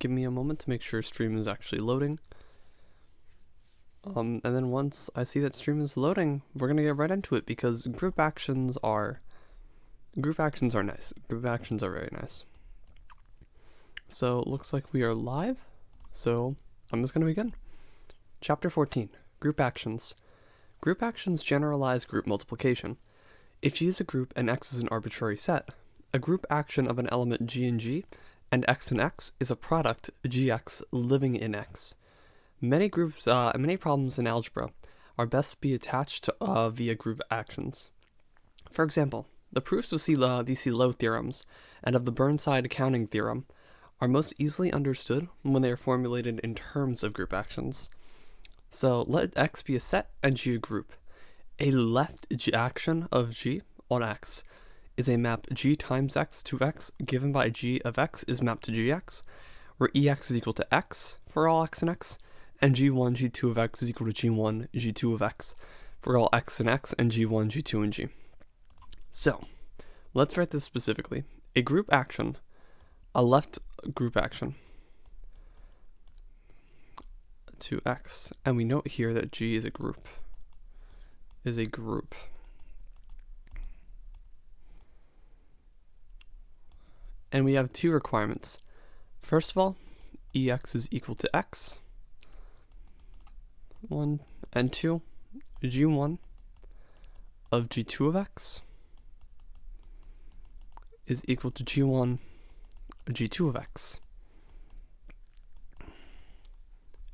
give me a moment to make sure stream is actually loading. And then once I see that stream is loading, we're gonna get right into it because group actions are nice. Group actions are very nice. So it looks like we are live. So I'm just gonna begin. Chapter 14, Group Actions. Group actions generalize group multiplication. If G is a group and X is an arbitrary set, a group action of an element G in G and X in X is a product GX living in X. Many problems in algebra are best to be attached to, via group actions. For example, the proofs of the C-Low theorems and of the Burnside counting theorem are most easily understood when they are formulated in terms of group actions. So let X be a set and G a group. A left action of G on X is a map G times X to X given by G of X is mapped to GX, where EX is equal to X for all X and X, and G1, G2 of X is equal to G1, G2 of X for all X and X, and G1, G2, and G. So, let's write this specifically. A group action, a left group action to X, and we note here that G is a group. And we have two requirements. First of all, EX is equal to X. 1 and 2, G1 of G2 of X is equal to G1 G2 of X.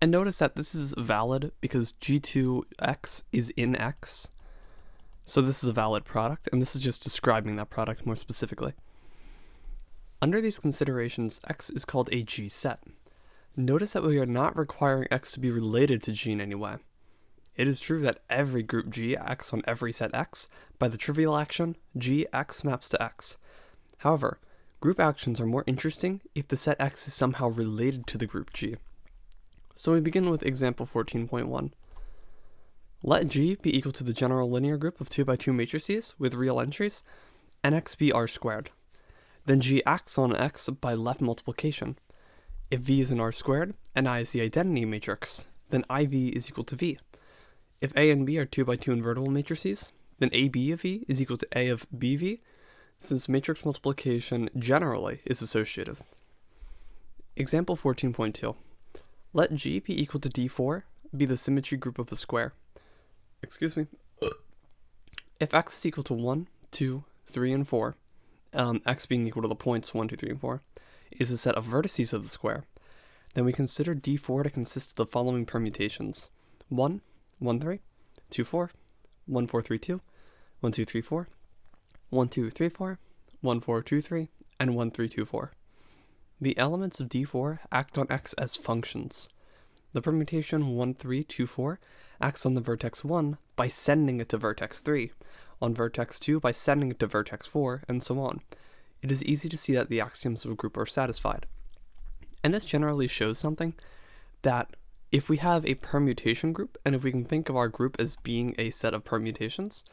And notice that this is valid because G2X is in X. So this is a valid product, and this is just describing that product more specifically. Under these considerations, X is called a G set. Notice that we are not requiring X to be related to G in any way. It is true that every group G acts on every set X by the trivial action GX maps to X. However, group actions are more interesting if the set X is somehow related to the group G. So we begin with example 14.1. Let G be equal to the general linear group of 2 by 2 matrices with real entries, and X be R squared. Then G acts on X by left multiplication. If V is an R squared, and I is the identity matrix, then IV is equal to V. If A and B are 2 by 2 invertible matrices, then AB of V is equal to A of BV, since matrix multiplication generally is associative. Example 14.2. Let G be equal to D4 be the symmetry group of the square. If X is equal to 1, 2, 3, and 4, X being equal to the points 1, 2, 3, and 4, is a set of vertices of the square, then we consider D4 to consist of the following permutations: 1, 1, 3, 2, 4, 1, 4, 3, 2, 1, 2, 3, 4, 1, 2, 3, 4, 1, 4, 2, 3, and 1, 3, 2, 4. The elements of D4 act on X as functions. The permutation 1, 3, 2, 4 acts on the vertex 1 by sending it to vertex 3, on vertex 2 by sending it to vertex 4, and so on. It is easy to see that the axioms of a group are satisfied. And this generally shows something, that if we have a permutation group, and if we can think of our group as being a set of permutations,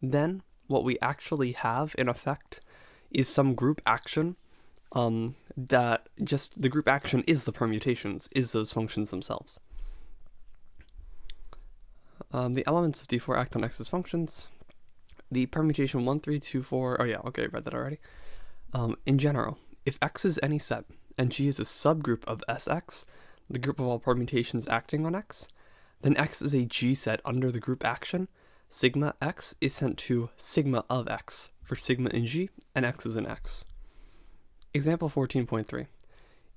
then what we actually have in effect is some group action that just the group action is the permutations, is those functions themselves. The elements of D4 act on X as functions. The permutation 1, 3, 2, 4, read that already. In general, if X is any set and G is a subgroup of Sx, the group of all permutations acting on X, then X is a G set under the group action. Sigma X is sent to sigma of X for sigma in G, and X is in X. Example 14.3.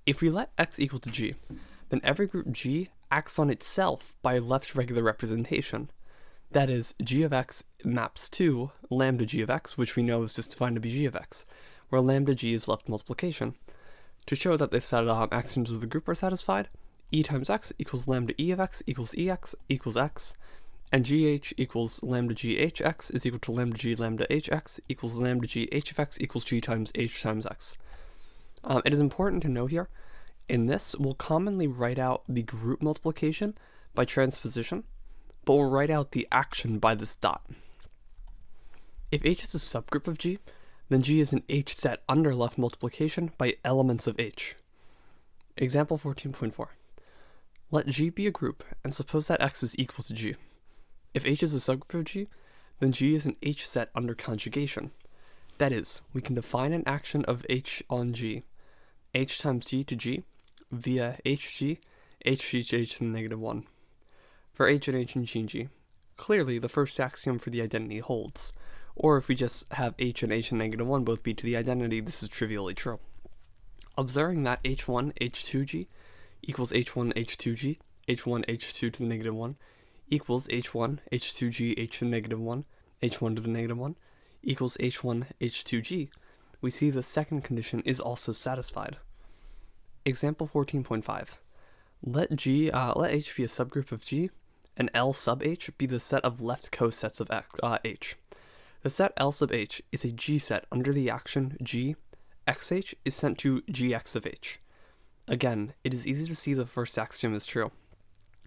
If we let X equal to G, then every group G acts on itself by left regular representation. That is, G of X maps to lambda G of X, which we know is just defined to be G of X, where lambda G is left multiplication. To show that the set axioms of the group are satisfied, E times X equals lambda E of X equals EX equals X, and GH equals lambda GHX is equal to lambda G lambda HX equals lambda G H of X equals G times H times X. It is important to know here, in this, we'll commonly write out the group multiplication by transposition, but we'll write out the action by this dot. If H is a subgroup of G, then G is an H set under left multiplication by elements of H. Example 14.4. Let G be a group, and suppose that X is equal to G. If H is a subgroup of G, then G is an H set under conjugation. That is, we can define an action of H on G, H times G to G, via HG, HG to H to the negative 1. For H and H and G and G, clearly the first axiom for the identity holds. Or if we just have H and H and negative 1 both be to the identity, this is trivially true. Observing that H1, H2G equals H1, H2G, H1, H2 to the negative 1, equals H1, H2G, H to the negative 1, H1 to the negative 1, equals H1, H2G, we see the second condition is also satisfied. Example 14.5. Let H be a subgroup of G, and L sub H be the set of left cosets of H. The set L sub H is a G set under the action G, XH is sent to Gx of H. Again, it is easy to see the first axiom is true.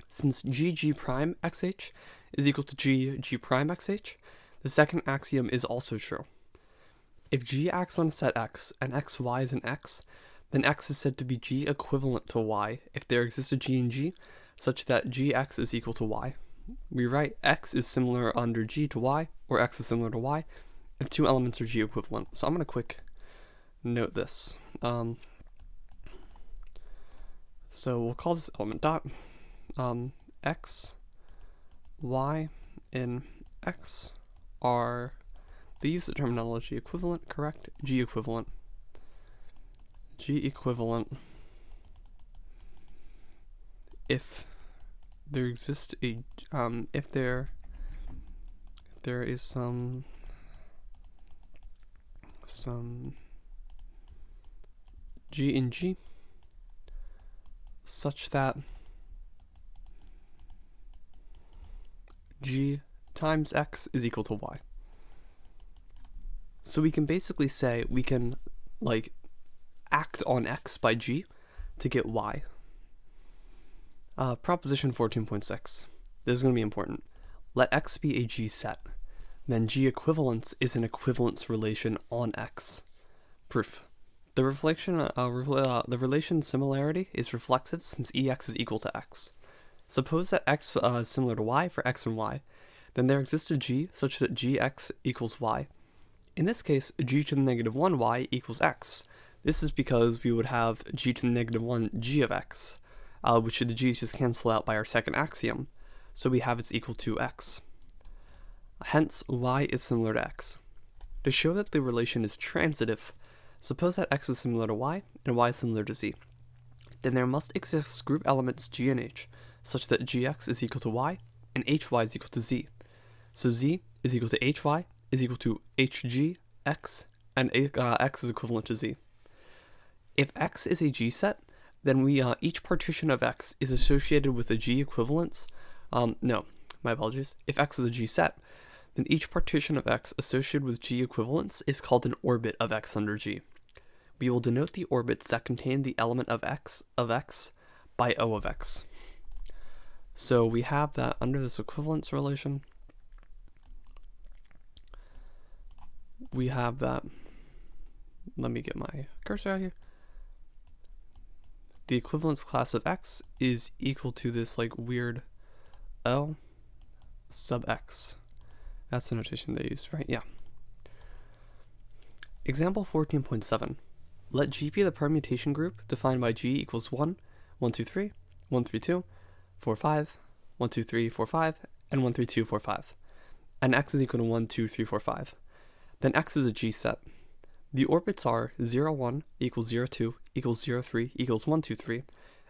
Since G prime XH is equal to G prime XH, the second axiom is also true. If G acts on set X and XY is an X, then X is said to be G equivalent to Y if there exists a G in G such that Gx is equal to Y. We write X is similar under G to Y, or X is similar to Y, if two elements are G equivalent. So I'm going to quick note this. So we'll call this element dot. X, Y, and X are, they use the terminology equivalent, correct? G equivalent. G equivalent if there exists a, if there is some G in G such that G times X is equal to Y. So we can basically say we can act on X by G to get Y. Proposition 14.6. This is going to be important. Let X be a G set. Then G equivalence is an equivalence relation on X. Proof. The relation similarity is reflexive since EX is equal to X. Suppose that X is similar to Y for X and Y. Then there exists a G such that Gx equals Y. In this case, G to the negative 1 Y equals X. This is because we would have G to the negative 1 G of X, which the G's just cancel out by our second axiom. So we have it's equal to X. Hence, Y is similar to X. To show that the relation is transitive, suppose that X is similar to Y and Y is similar to Z. Then there must exist group elements G and H, such that Gx is equal to Y and Hy is equal to Z. So Z is equal to Hy is equal to Hg, X, and X is equivalent to Z. If X is a G set, then each partition of X is associated with a G equivalence. No, my apologies. If X is a G set, then each partition of X associated with G equivalence is called an orbit of X under G. We will denote the orbits that contain the element of X by O of X. So we have that under this equivalence relation, we have that, let me get my cursor out here. The equivalence class of X is equal to this weird O sub X. That's the notation they use, right? Yeah. Example 14.7. Let G be the permutation group defined by G equals 1, 1, 2, 3, 1, 3, 2, 4, 5, 1, 2, 3, 4, 5, and 1, 3, 2, 4, 5. And X is equal to 1, 2, 3, 4, 5. Then X is a G set. The orbits are 0, 1 equals 0, 2 equals 0, 3 equals 1, 2, 3,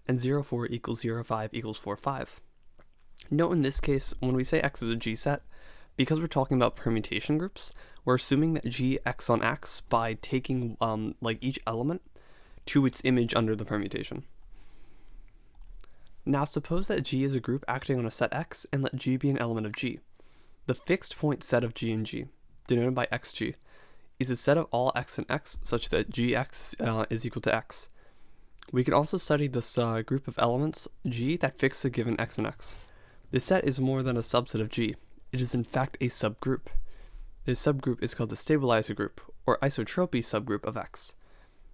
and 0, 4 equals 0, 5 equals 4, 5. Note in this case, when we say X is a G set, because we're talking about permutation groups, we're assuming that G X on X by taking each element to its image under the permutation. Now suppose that G is a group acting on a set X and let G be an element of G. The fixed point set of G and G, denoted by XG, is a set of all X and X such that Gx is equal to X. We can also study this group of elements G that fix a given X and X. This set is more than a subset of G. It is in fact a subgroup. This subgroup is called the stabilizer group, or isotropy subgroup of X.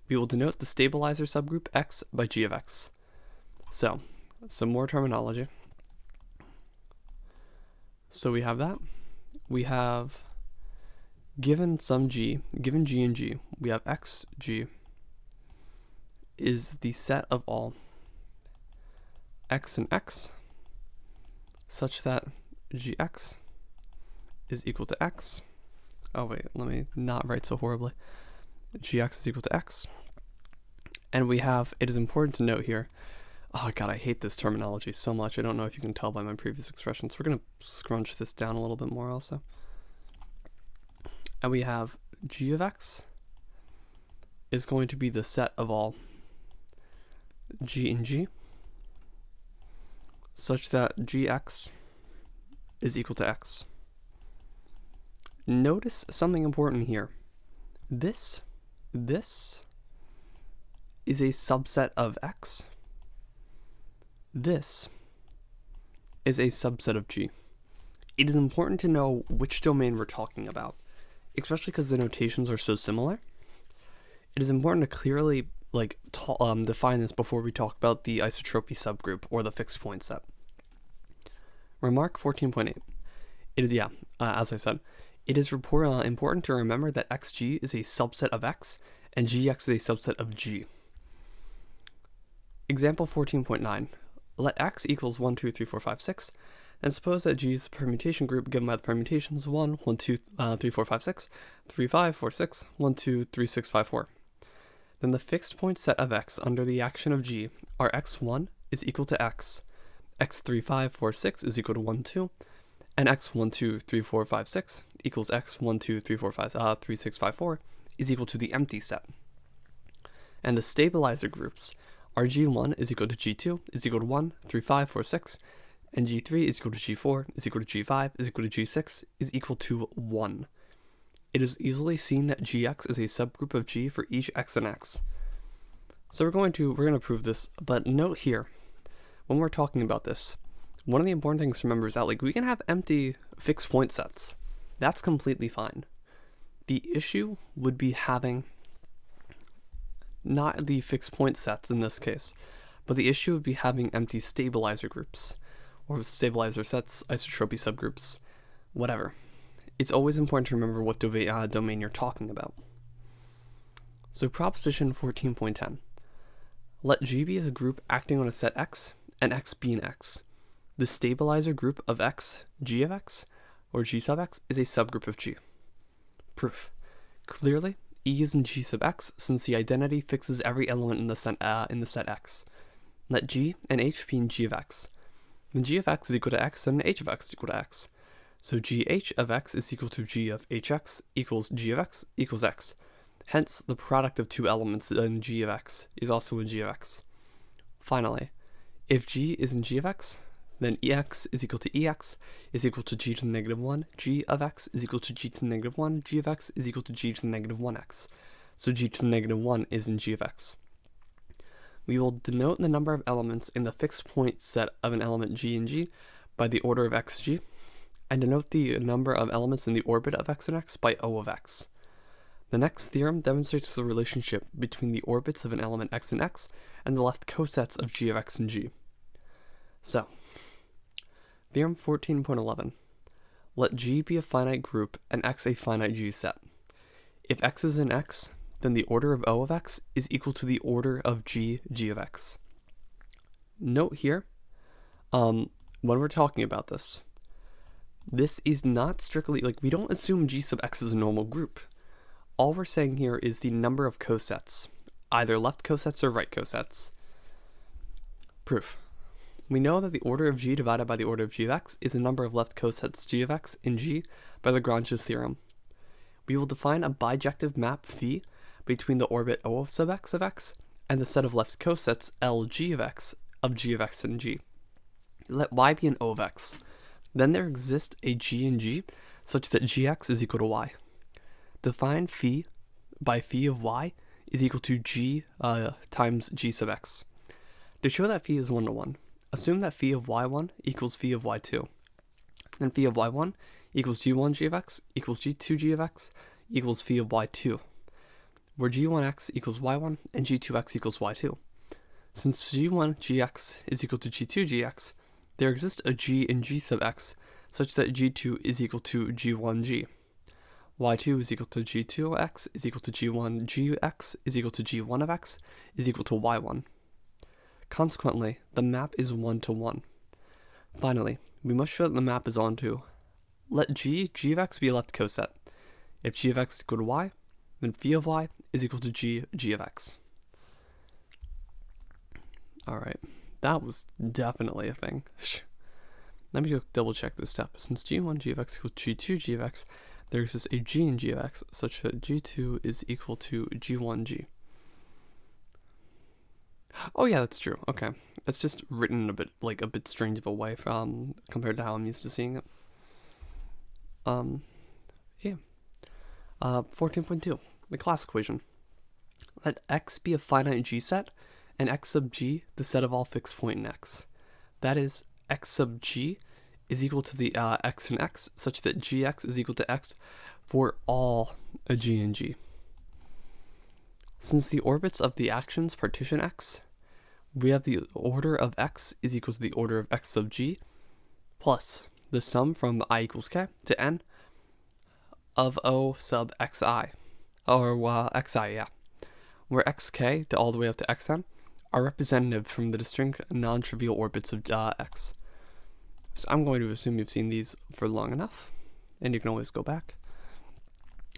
we will denote the stabilizer subgroup x by g of x. So, some more terminology. So we have that. We have, given some g, given g and g, we have x, g is the set of all x and x such that gx is equal to x. Oh wait, let me not write so horribly. Gx is equal to x. And we have, it is important to note here, oh god, I hate this terminology so much. I don't know if you can tell by my previous expressions. We're going to scrunch this down a little bit more also. And we have g of x is going to be the set of all g and g such that gx is equal to x. Notice something important here. This is a subset of x. This is a subset of g. It is important to know which domain we're talking about, especially because the notations are so similar. It is important to clearly define this before we talk about the isotropy subgroup or the fixed point set. Remark 14.8. It is, as I said, it is important to remember that xg is a subset of x and gx is a subset of g. Example 14.9. Let x equals 1, 2, 3, 4, 5, 6, and suppose that g is a permutation group given by the permutations 1, 1, 2, 3, 4, 5, 6, 3, 5, 4, 6, 1, 2, 3, 6, 5, 4. Then the fixed point set of x under the action of g are x1 is equal to x, x3, 5, 4, 6 is equal to 1, 2, and x1, 2, 3, 4, 5, 6 equals x1, 2, 3, 4, 5, 3, 6, 5, 4 is equal to the empty set. And the stabilizer groups are g1 is equal to g2 is equal to 1, 3, 5, 4, 6, and g3 is equal to g4 is equal to g5 is equal to g6 is equal to 1. It is easily seen that gx is a subgroup of g for each x and x. So we're going to prove this, but note here, when we're talking about this, one of the important things to remember is that we can have empty fixed point sets. That's completely fine. The issue would be having not the fixed point sets in this case, but the issue would be having empty stabilizer groups, or stabilizer sets, isotropy subgroups, whatever. It's always important to remember what domain you're talking about. So proposition 14.10. Let G be a group acting on a set X, and X be an X. The stabilizer group of X, G of X, or G sub X, is a subgroup of G. Proof. Clearly, E is in G sub X since the identity fixes every element in the set X. Let G and H be in G of X. Then G of X is equal to X and H of X is equal to X. So GH of X is equal to G of HX equals G of X equals X. Hence, the product of two elements in G of X is also in G of X. Finally, if G is in G of X, then EX is equal to EX is equal to G to the negative 1, G of X is equal to G to the negative 1, G of X is equal to G to the negative 1x. So G to the negative 1 is in G of X. We will denote the number of elements in the fixed point set of an element G and G by the order of xg, and denote the number of elements in the orbit of x and x by O of x. The next theorem demonstrates the relationship between the orbits of an element x and x and the left cosets of g of x and g. So, theorem 14.11. Let G be a finite group and X a finite G set. If X is in X, then the order of O of X is equal to the order of G of X. Note here, when we're talking about this is not strictly, we don't assume G sub X is a normal group. All we're saying here is the number of cosets, either left cosets or right cosets. Proof. We know that the order of G divided by the order of G of X is the number of left cosets G of X in G by Lagrange's theorem. We will define a bijective map phi between the orbit O sub X of X and the set of left cosets LG of G of X and G. Let Y be an O of X. Then there exists a G in G such that Gx is equal to Y. Define phi by phi of Y is equal to G times G sub X. To show that phi is 1 to 1, assume that phi of Y1 equals phi of Y2. Then phi of Y1 equals G1 G of X equals G2 G of X equals phi of Y2. where g1x equals y1 and g2x equals y2. Since g1 gx is equal to g2 gx, there exists a g in g sub x such that g2 is equal to g1g. y2 is equal to g2x is equal to g1 gx is equal to g1 of x is equal to y1. Consequently, the map is 1 to 1. Finally, we must show that the map is onto. Let g of x be a left coset. If g of x is equal to y, then phi of y is equal to g of x. Alright, that was definitely a thing. Let me go double check this step. Since g1 g of x equals g2 g of x, there exists a g in g of x such that g2 is equal to g1g. Oh yeah, that's true. Okay, it's just written a bit strange of a way from compared to how I'm used to seeing it. Yeah. 14.2, the class equation. Let x be a finite g set, and x sub g the set of all fixed point in x. That is, x sub g is equal to the x in x, such that gx is equal to x for all a g in g. Since the orbits of the actions partition x, we have the order of x is equal to the order of x sub g plus the sum from I equals k to n of O sub xi, or xi, yeah, where xk to all the way up to xn are representative from the distinct non-trivial orbits of x. So I'm going to assume you've seen these for long enough, and you can always go back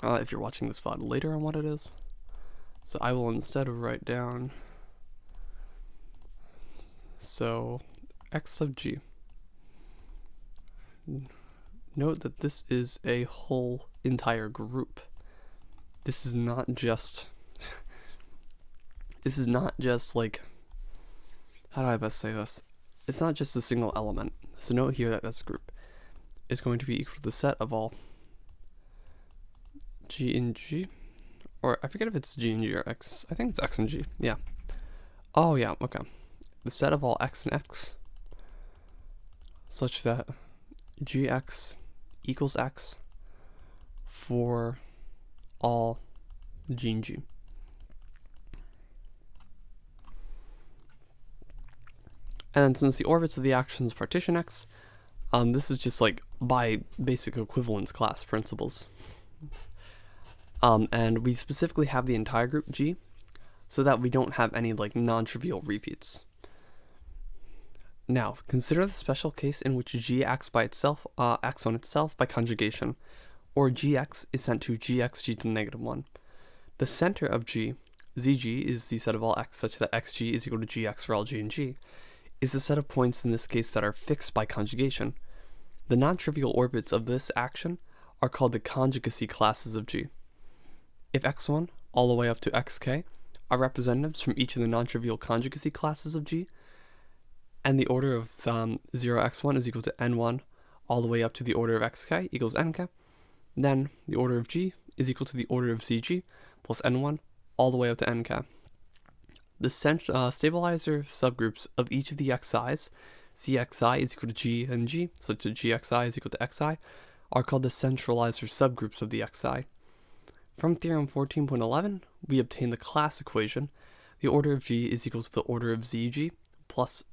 if you're watching this VOD later on what it is. So I will instead write down, so x sub g. Note that this is a whole entire group. This is not just like, how do I best say this? It's not just a single element. So note here that this group is going to be equal to the set of all g in g, or I forget if it's g in g or x. I think it's x and g. Yeah. Oh yeah. Okay. The set of all x and x, such that gx equals x for all g in g. And since the orbits of the actions partition x, this is just like by basic equivalence class principles. And we specifically have the entire group G, so that we don't have any like non-trivial repeats. Now, consider the special case in which G acts on itself by conjugation, or Gx is sent to Gxg to the negative 1. The center of G, Zg, is the set of all x such that xg is equal to gx for all g and g, is the set of points in this case that are fixed by conjugation. The non-trivial orbits of this action are called the conjugacy classes of G. If x1 all the way up to xk are representatives from each of the non-trivial conjugacy classes of G, and the order of 0x1 is equal to n1 all the way up to the order of xk equals nk, then the order of G is equal to the order of Zg plus n1 all the way up to nk. The stabilizer subgroups of each of the xi's, Cxi is equal to g and g, such that gxi is equal to xi, are called the centralizer subgroups of the xi. From theorem 14.11, we obtain the class equation. The order of G is equal to the order of Zg plus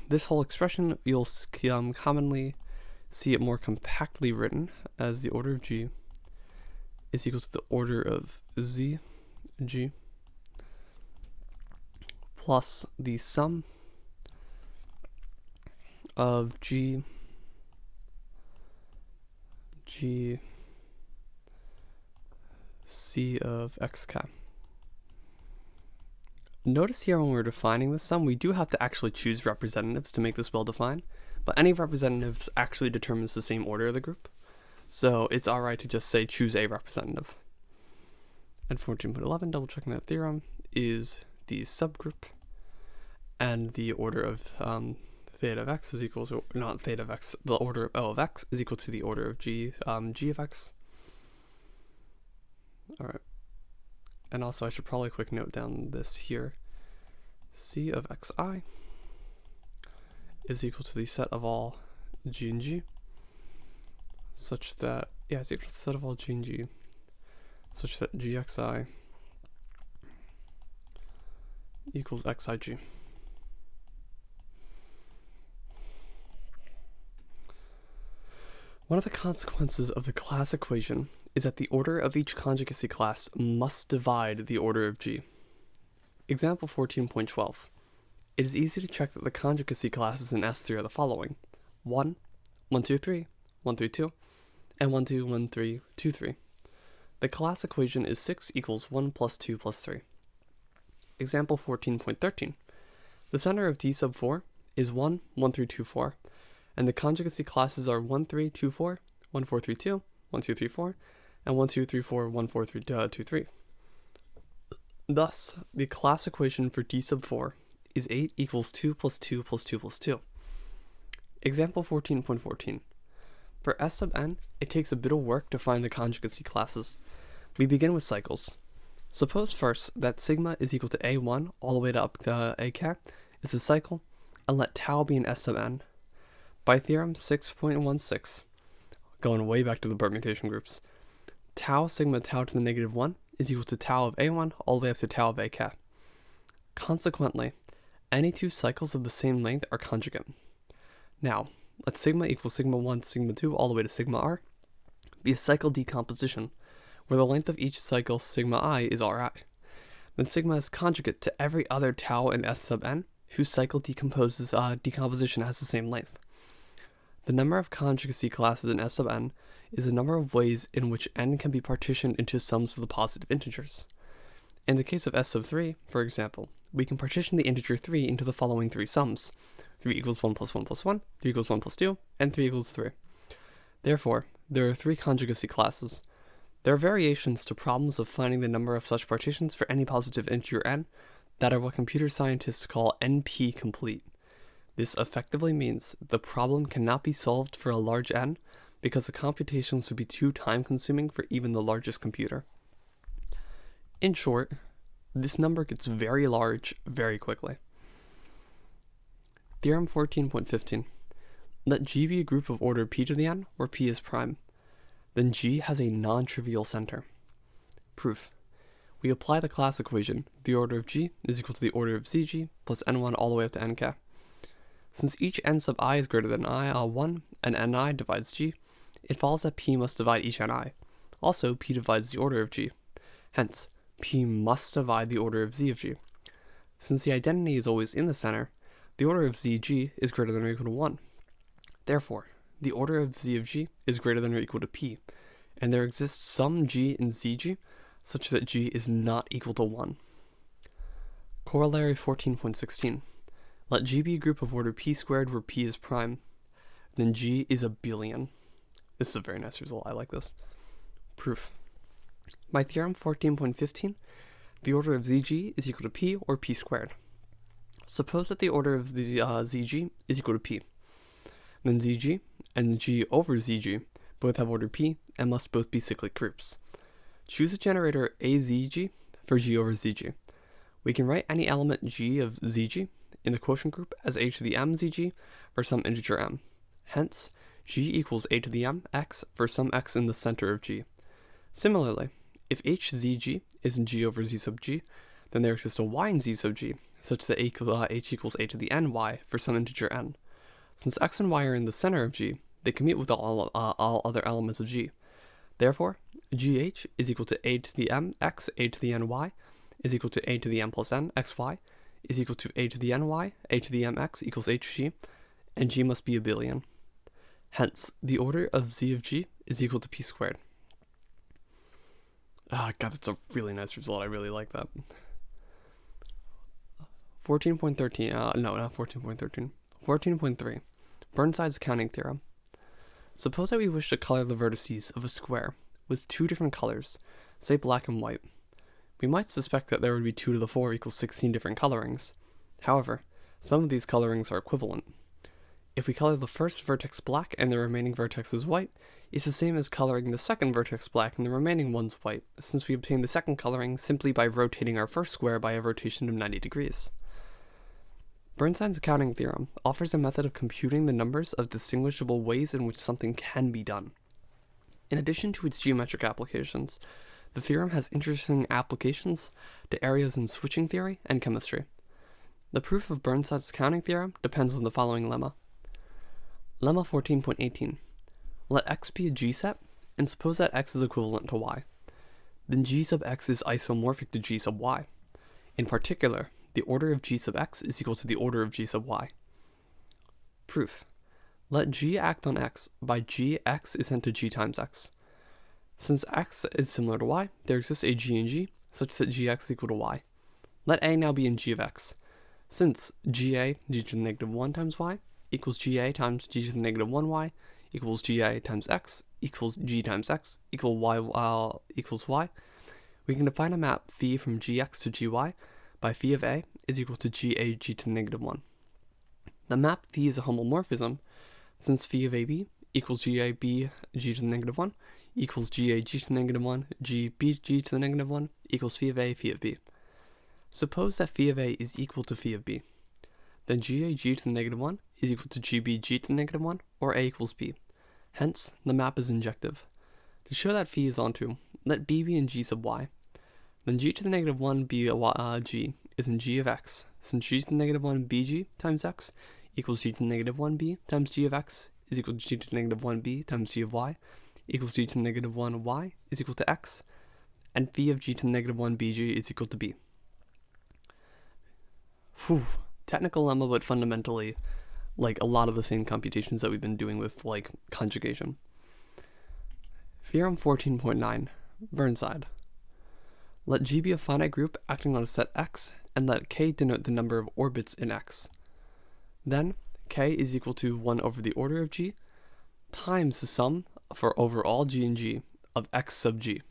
this whole expression, you'll commonly see it more compactly written as the order of G is equal to the order of Zg plus the sum of G C of xk. Notice here when we're defining the sum, we do have to actually choose representatives to make this well defined, but any representatives actually determines the same order of the group, so it's alright to just say choose a representative. And 14.11, double checking that theorem, is the subgroup, and the order of theta of x is equal to, not theta of x, the order of O of x is equal to the order of g of x. Alright. And also I should probably quick note down this here. C of xi is equal to the set of all g and g, such that, yeah, it's equal to the set of all g and g, such that gxi equals xig. One of the consequences of the class equation is that the order of each conjugacy class must divide the order of G. Example 14.12. It is easy to check that the conjugacy classes in S3 are the following: 1, 1, 2, 3, 1, 3, 2, and 1, 2, 1, 3, 2, 3. The class equation is 6 equals 1 plus 2 plus 3. Example 14.13. The center of D sub 4 is 1, 1, 3, 2, 4, and the conjugacy classes are 1, 3, 2, 4, 1, 4, 3, 2, 1, 2, 3, 4, and 1, 2, 3, 4, 1, 4, 3, 2, 3. Thus, the class equation for D sub 4 is 8 equals 2 plus 2 plus 2 plus 2. Example 14.14. For S sub n, it takes a bit of work to find the conjugacy classes. We begin with cycles. Suppose first that sigma is equal to a1 all the way to up to ak is a cycle, and let tau be an S sub n. By theorem 6.16, going way back to the permutation groups, tau sigma tau to the negative 1 is equal to tau of a1 all the way up to tau of ak. Consequently, any two cycles of the same length are conjugate. Now, let sigma equal sigma 1 sigma 2 all the way to sigma r be a cycle decomposition, where the length of each cycle sigma I is ri. Then sigma is conjugate to every other tau in S sub n whose cycle decomposition has the same length. The number of conjugacy classes in S sub n is the number of ways in which n can be partitioned into sums of the positive integers. In the case of S sub 3, for example, we can partition the integer 3 into the following three sums: 3 equals 1 plus 1 plus 1, 3 equals 1 plus 2, and 3 equals 3. Therefore, there are three conjugacy classes. There are variations to problems of finding the number of such partitions for any positive integer n that are what computer scientists call NP-complete. This effectively means the problem cannot be solved for a large n because the computations would be too time-consuming for even the largest computer. In short, this number gets very large very quickly. Theorem 14.15. Let G be a group of order p to the n, where p is prime. Then G has a non-trivial center. Proof. We apply the class equation. The order of G is equal to the order of Zg plus n1 all the way up to nk. Since each n sub I is greater than I1 and ni divides G, it follows that p must divide each ni. Also, p divides the order of G. Hence, p must divide the order of Z of G. Since the identity is always in the center, the order of Zg is greater than or equal to 1. Therefore, the order of Z of G is greater than or equal to p, and there exists some G in Zg such that G is not equal to 1. Corollary 14.16. Let G be a group of order p squared where p is prime. Then G is a billion. This is a very nice result. I like this. Proof. By theorem 14.15, the order of Zg is equal to p or p squared. Suppose that the order of the Zg is equal to p. Then Zg and G over Zg both have order p and must both be cyclic groups. Choose a generator AZG for G over Zg. We can write any element G of Zg in the quotient group as a to the m Zg for some integer m. Hence, G equals a to the m x for some x in the center of G. Similarly, if HZG is in G over Z sub G, then there exists a y in Z sub G, such that h equals a to the n y for some integer n. Since x and y are in the center of G, they commute with all other elements of G. Therefore, GH is equal to a to the m x a to the n y is equal to a to the m plus n xy is equal to a to the n y a to the m x equals hg, and G must be a billion. Hence, the order of Z of G is equal to p squared. God, that's a really nice result. I really like that. 14.13, no, not 14.13. 14.3. Burnside's counting theorem. Suppose that we wish to color the vertices of a square with two different colors, say black and white. We might suspect that there would be 2 to the 4 equals 16 different colorings. However, some of these colorings are equivalent. If we color the first vertex black and the remaining vertexes white, it's the same as coloring the second vertex black and the remaining ones white, since we obtain the second coloring simply by rotating our first square by a rotation of 90 degrees. Burnside's counting theorem offers a method of computing the numbers of distinguishable ways in which something can be done. In addition to its geometric applications, The theorem has interesting applications to areas in switching theory and chemistry. The proof of Burnside's counting theorem depends on the following lemma. Lemma 14.18. Let x be a G set, and suppose that x is equivalent to y. Then G sub x is isomorphic to G sub y. In particular, the order of G sub x is equal to the order of G sub y. Proof. Let G act on x by G x is sent to G times x. Since x is similar to y, there exists a G in G such that Gx is equal to y. Let A now be in G of x. Since Ga g to the negative 1 times y equals Ga times g to the negative 1y equals Ga times x equals g times x equals y, we can define a map phi from Gx to Gy by phi of A is equal to Ga g to the negative 1. The map phi is a homomorphism since phi of AB equals Gab g to the negative 1 equals Gag to the negative 1, Gbg to the negative 1 equals phi of A, phi of B. Suppose that phi of A is equal to phi of B. Then Gag to the negative 1 is equal to Gbg to the negative 1, or A equals B. Hence, the map is injective. To show that phi is onto, let B be in G sub y. Then G to the negative 1 b G is in G of x, since G to the negative 1 bg times x equals G to the negative 1b times G of x is equal to G to the negative 1b times G of y equals G to the negative 1 y is equal to x, and phi of G to the negative 1 bg is equal to b. Whew, technical lemma, but fundamentally, like a lot of the same computations that we've been doing with, like, conjugation. Theorem 14.9, Burnside. Let G be a finite group acting on a set X, and let K denote the number of orbits in X. Then, K is equal to 1 over the order of G, times the sum for over all G and G of X sub G.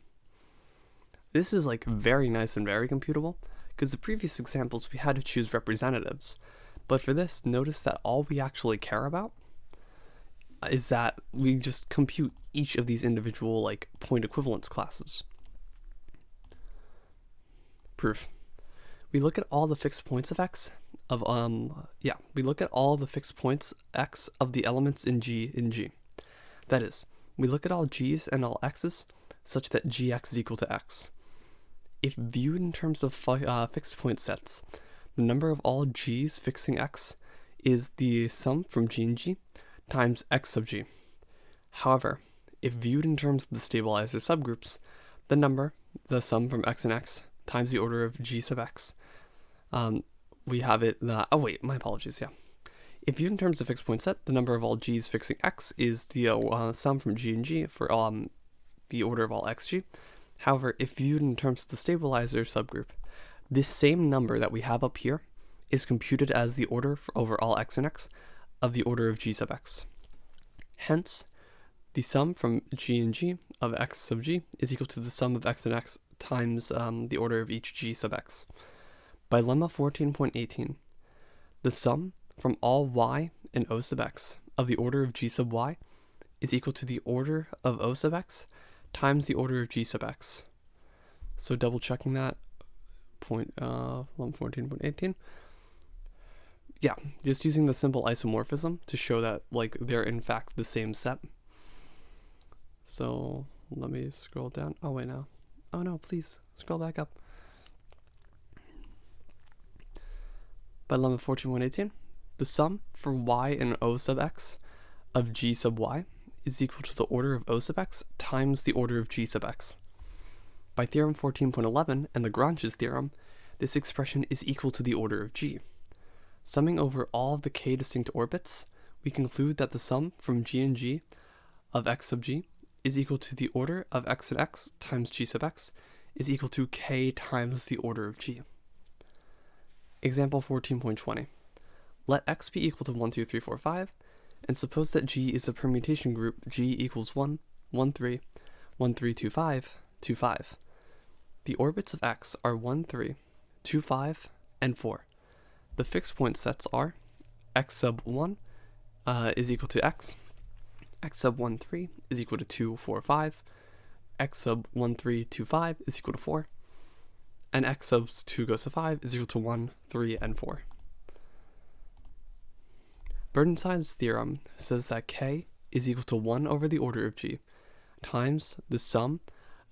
This is, like, very nice and very computable, because the previous examples we had to choose representatives, but for this, notice that all we actually care about is that we just compute each of these individual, like, point equivalence classes. Proof. We look at all the fixed points of X we look at all the fixed points X of the elements in G. That is, we look at all G's and all X's such that Gx is equal to X. If viewed in terms of fixed point sets, the number of all G's fixing X is the sum from G and G times X sub G. However, if viewed in terms of the stabilizer subgroups, the sum from X and X times the order of G sub X, we have it, my apologies, yeah. If viewed in terms of fixed point set, the number of all G's fixing X is the sum from G and G for the order of all XG. However, if viewed in terms of the stabilizer subgroup, this same number that we have up here is computed as the order for over all X and X of the order of G sub X. Hence, the sum from G and G of X sub G is equal to the sum of X and X times the order of each G sub X. By lemma 14.18, the sum from all Y and O sub X of the order of G sub Y is equal to the order of O sub X times the order of G sub X. So double checking that, lemma 14.18. Yeah, just using the simple isomorphism to show that, like, they're in fact the same set. So let me scroll down. Oh wait, no. Oh no, please scroll back up. By lemma 14.18, the sum for Y and O sub X of G sub Y is equal to the order of O sub X times the order of G sub X. By theorem 14.11 and Lagrange's theorem, this expression is equal to the order of G. Summing over all of the K distinct orbits, we conclude that the sum from G and G of X sub G is equal to the order of X and X times G sub X is equal to K times the order of G. Example 14.20. Let X be equal to 1, 2, 3, 4, 5, and suppose that G is the permutation group G equals 1, 1, 3, 1, 3, 2, 5, 2, 5. The orbits of X are 1, 3, 2, 5, and 4. The fixed point sets are X sub 1 is equal to X, X sub 1, 3 is equal to 2, 4, 5, X sub 1, 3, 2, 5 is equal to 4, and X sub 2 goes to 5 is equal to 1, 3, and 4. Burdenside's theorem says that K is equal to 1 over the order of G times the sum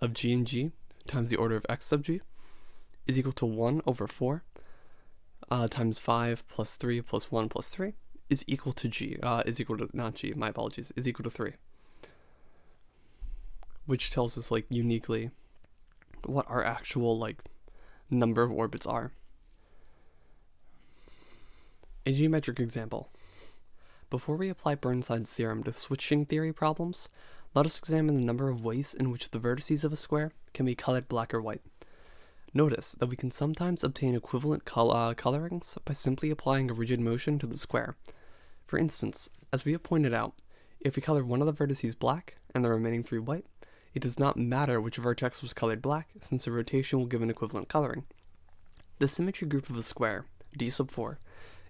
of G and G times the order of x sub g is equal to 1 over 4 times 5 plus 3 plus 1 plus 3 is equal to g, is equal to, not g, my apologies, is equal to 3. Which tells us, like, uniquely what our actual, like, number of orbits are. A geometric example. Before we apply Burnside's theorem to switching theory problems, let us examine the number of ways in which the vertices of a square can be colored black or white. Notice that we can sometimes obtain equivalent colorings by simply applying a rigid motion to the square. For instance, as we have pointed out, if we color one of the vertices black and the remaining 3 white, it does not matter which vertex was colored black, since the rotation will give an equivalent coloring. The symmetry group of a square, d sub 4,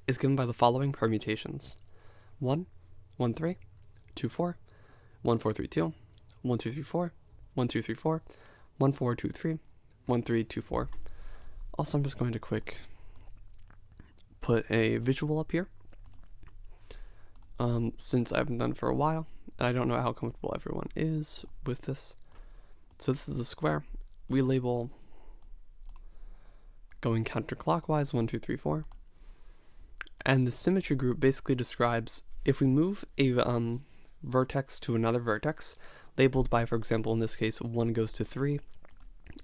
is given by the following permutations: 1, 1, 3, 2, 4, 1, 4, 3, 2, 1, 2, 3, 4, 1, 2, 3, 4, 1, 4, 2, 3, 1, 3, 2, 4. Also, I'm just going to put a visual up here. Since I haven't done it for a while, I don't know how comfortable everyone is with this. So this is a square. We label going counterclockwise 1, 2, 3, 4. And the symmetry group basically describes if we move a vertex to another vertex, labeled by, for example, in this case, 1 goes to 3,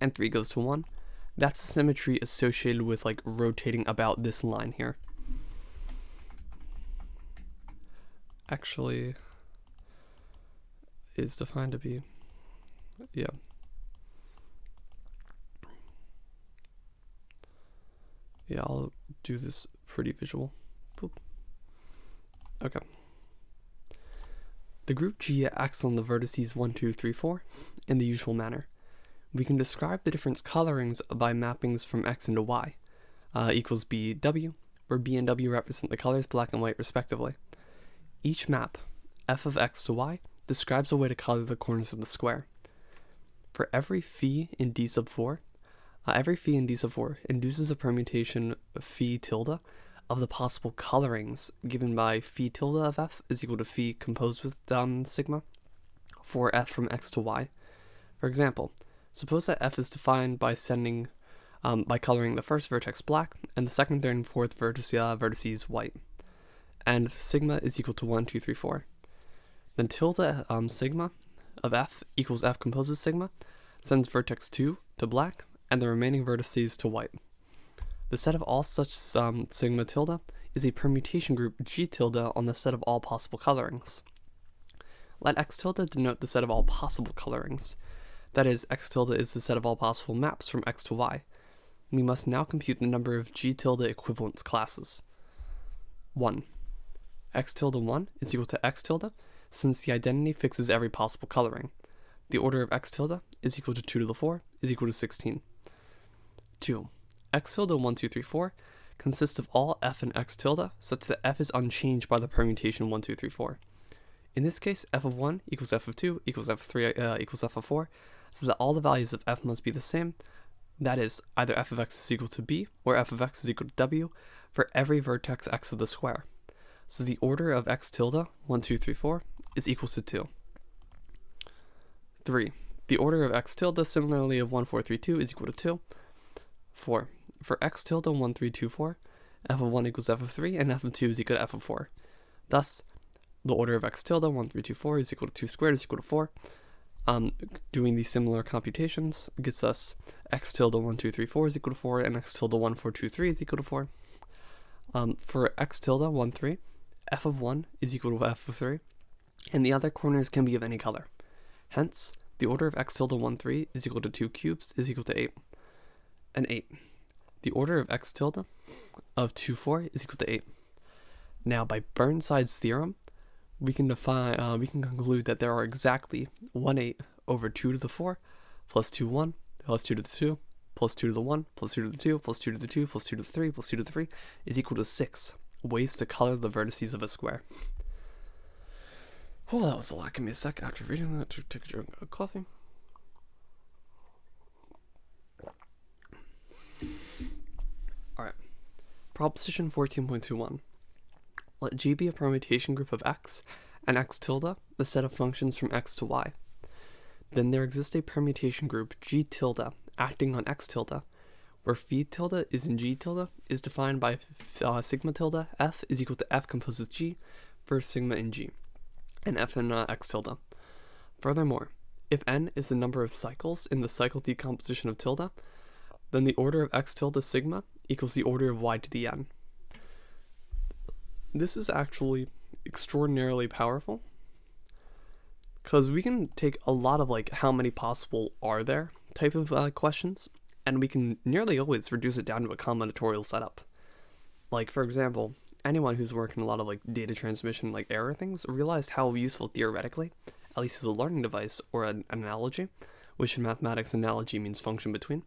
and 3 goes to 1, that's the symmetry associated with, like, rotating about this line here. Actually, is defined to be, yeah. Yeah, I'll do this pretty visual. Boop. Okay. The group G acts on the vertices 1, 2, 3, 4 in the usual manner. We can describe the different colorings by mappings from X into Y, equals BW, where B and W represent the colors black and white respectively. Each map, f of x to y, describes a way to color the corners of the square. For every phi in d sub 4, induces a permutation phi tilde of the possible colorings given by phi tilde of f is equal to phi composed with sigma for f from x to y. For example, suppose that f is defined by by coloring the first vertex black and the second, third, and fourth vertices white, and sigma is equal to 1, 2, 3, 4. Then tilde sigma of f equals f composed with sigma sends vertex 2 to black and the remaining vertices to white. The set of all such sigma tilde is a permutation group G tilde on the set of all possible colorings. Let x tilde denote the set of all possible colorings. That is, x tilde is the set of all possible maps from x to y. We must now compute the number of G tilde equivalence classes. 1. X tilde 1 is equal to x tilde, since the identity fixes every possible coloring. The order of x tilde is equal to 2 to the 4 is equal to 16. 2. X tilde 1, 2, 3, 4 consists of all f and x tilde such that f is unchanged by the permutation 1, 2, 3, 4. In this case, f of 1 equals f of 2 equals f of 3 equals f of 4, so that all the values of f must be the same. That is, either f of x is equal to b or f of x is equal to w for every vertex x of the square. So the order of x tilde 1, 2, 3, 4 is equal to 2. 3. The order of x tilde similarly of 1, 4, 3, 2 is equal to 2. 4. For x tilde 1, 3, 2, 4, f of 1 equals f of 3 and f of 2 is equal to f of 4. Thus, the order of x tilde 1, 3, 2, 4 is equal to 2 squared is equal to 4. Doing these similar computations gets us x tilde 1, 2, 3, 4 is equal to 4 and x tilde 1, 4, 2, 3 is equal to 4. For x tilde 1, 3, f of 1 is equal to f of 3, and the other corners can be of any color. Hence, the order of x tilde 1, 3 is equal to 2 cubes is equal to 8. And 8. The order of x tilde of 2, 4 is equal to 8. Now, by Burnside's theorem, we can conclude that there are exactly 1/8 over 2 to the 4 plus 2, 1 plus 2 to the 2 plus 2 to the 1 plus 2 to the 2 plus 2 to the 2 plus 2 to the 3 plus 2 to the 3 is equal to 6 ways to color the vertices of a square. Oh, that was a lot. Give me a sec after reading that to take a drink of coffee. Alright. Proposition 14.21. Let G be a permutation group of x and x tilde the set of functions from x to y. then there exists a permutation group G tilde acting on X tilde, where phi tilde is in G tilde is defined by sigma tilde F is equal to F composed with G versus sigma in G, and F in X tilde. Furthermore, if n is the number of cycles in the cycle decomposition of tilde, then the order of X tilde sigma equals the order of Y to the n. This is actually extraordinarily powerful, because we can take a lot of like how many possible are there type of questions, and we can nearly always reduce it down to a combinatorial setup. Like, for example, anyone who's worked in a lot of like data transmission, like error things, realized how useful theoretically, at least as a learning device or an analogy, which in mathematics analogy means function between,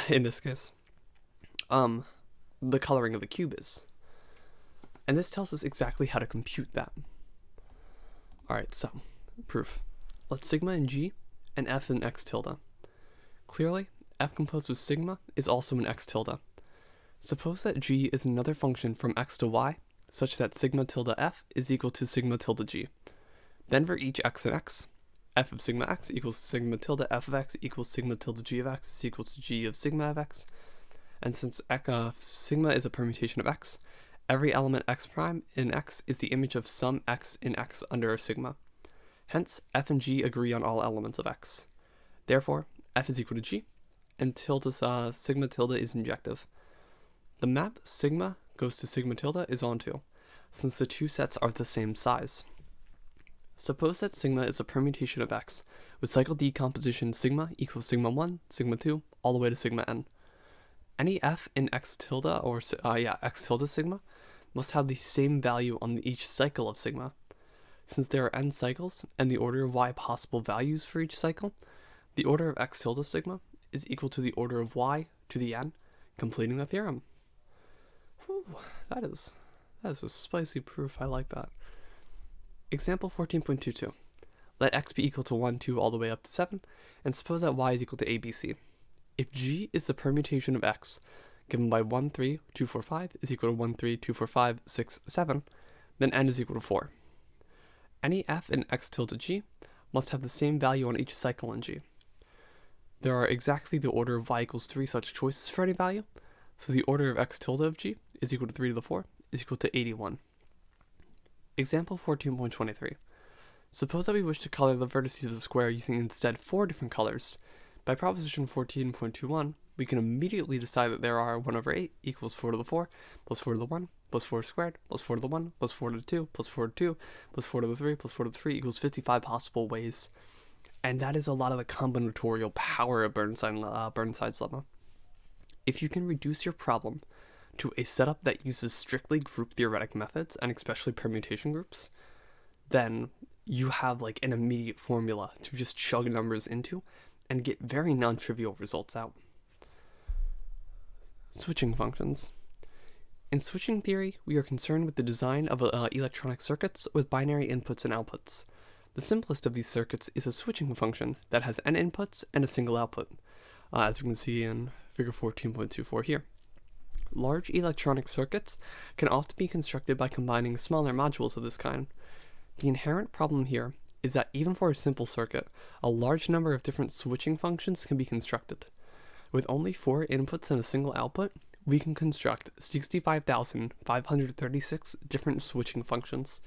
in this case, the coloring of a cube is. And this tells us exactly how to compute that. Alright, so, proof. Let sigma in G and F in X tilde. Clearly, F composed with sigma is also in X tilde. Suppose that G is another function from X to Y, such that sigma tilde F is equal to sigma tilde G. Then for each X in X, F of sigma X equals sigma tilde F of X equals sigma tilde G of X is equals to G of sigma of X. And since sigma is a permutation of X, every element X prime in X is the image of some X in X under a sigma. Hence, F and G agree on all elements of X. Therefore, F is equal to G, and sigma tilde is injective. The map sigma goes to sigma tilde is onto, since the two sets are the same size. Suppose that sigma is a permutation of X, with cycle decomposition sigma equals sigma 1, sigma 2, all the way to sigma n. Any F in X tilde, or X tilde sigma, must have the same value on each cycle of sigma. Since there are n cycles, and the order of Y possible values for each cycle, the order of X tilde sigma is equal to the order of Y to the n, completing the theorem. Whew, that is a spicy proof, I like that. Example 14.22. Let X be equal to 1, 2, all the way up to 7, and suppose that Y is equal to ABC. If G is the permutation of X, given by 1, 3, 2, 4, 5 is equal to 1, 3, 2, 4, 5, 6, 7, then n is equal to 4. Any F in X tilde G must have the same value on each cycle in G. There are exactly the order of Y equals 3 such choices for any value, so the order of X tilde of G is equal to 3 to the 4 is equal to 81. Example 14.23. Suppose that we wish to color the vertices of the square using instead 4 different colors. By proposition 14.21, we can immediately decide that there are 1 over 8 equals 4 to the 4, plus 4 to the 1, plus 4 squared, plus 4 to the 1, plus 4 to the 2, plus 4 to 2, plus 4 to the 3, plus 4 to the 3 equals 55 possible ways. And that is a lot of the combinatorial power of Burnside's lemma. If you can reduce your problem to a setup that uses strictly group theoretic methods, and especially permutation groups, then you have like an immediate formula to just chug numbers into and get very non-trivial results out. Switching functions. In switching theory, we are concerned with the design of electronic circuits with binary inputs and outputs. The simplest of these circuits is a switching function that has n inputs and a single output, as we can see in figure 14.24 here. Large electronic circuits can often be constructed by combining smaller modules of this kind. The inherent problem here is that even for a simple circuit, a large number of different switching functions can be constructed. With only 4 inputs and a single output, we can construct 65,536 different switching functions.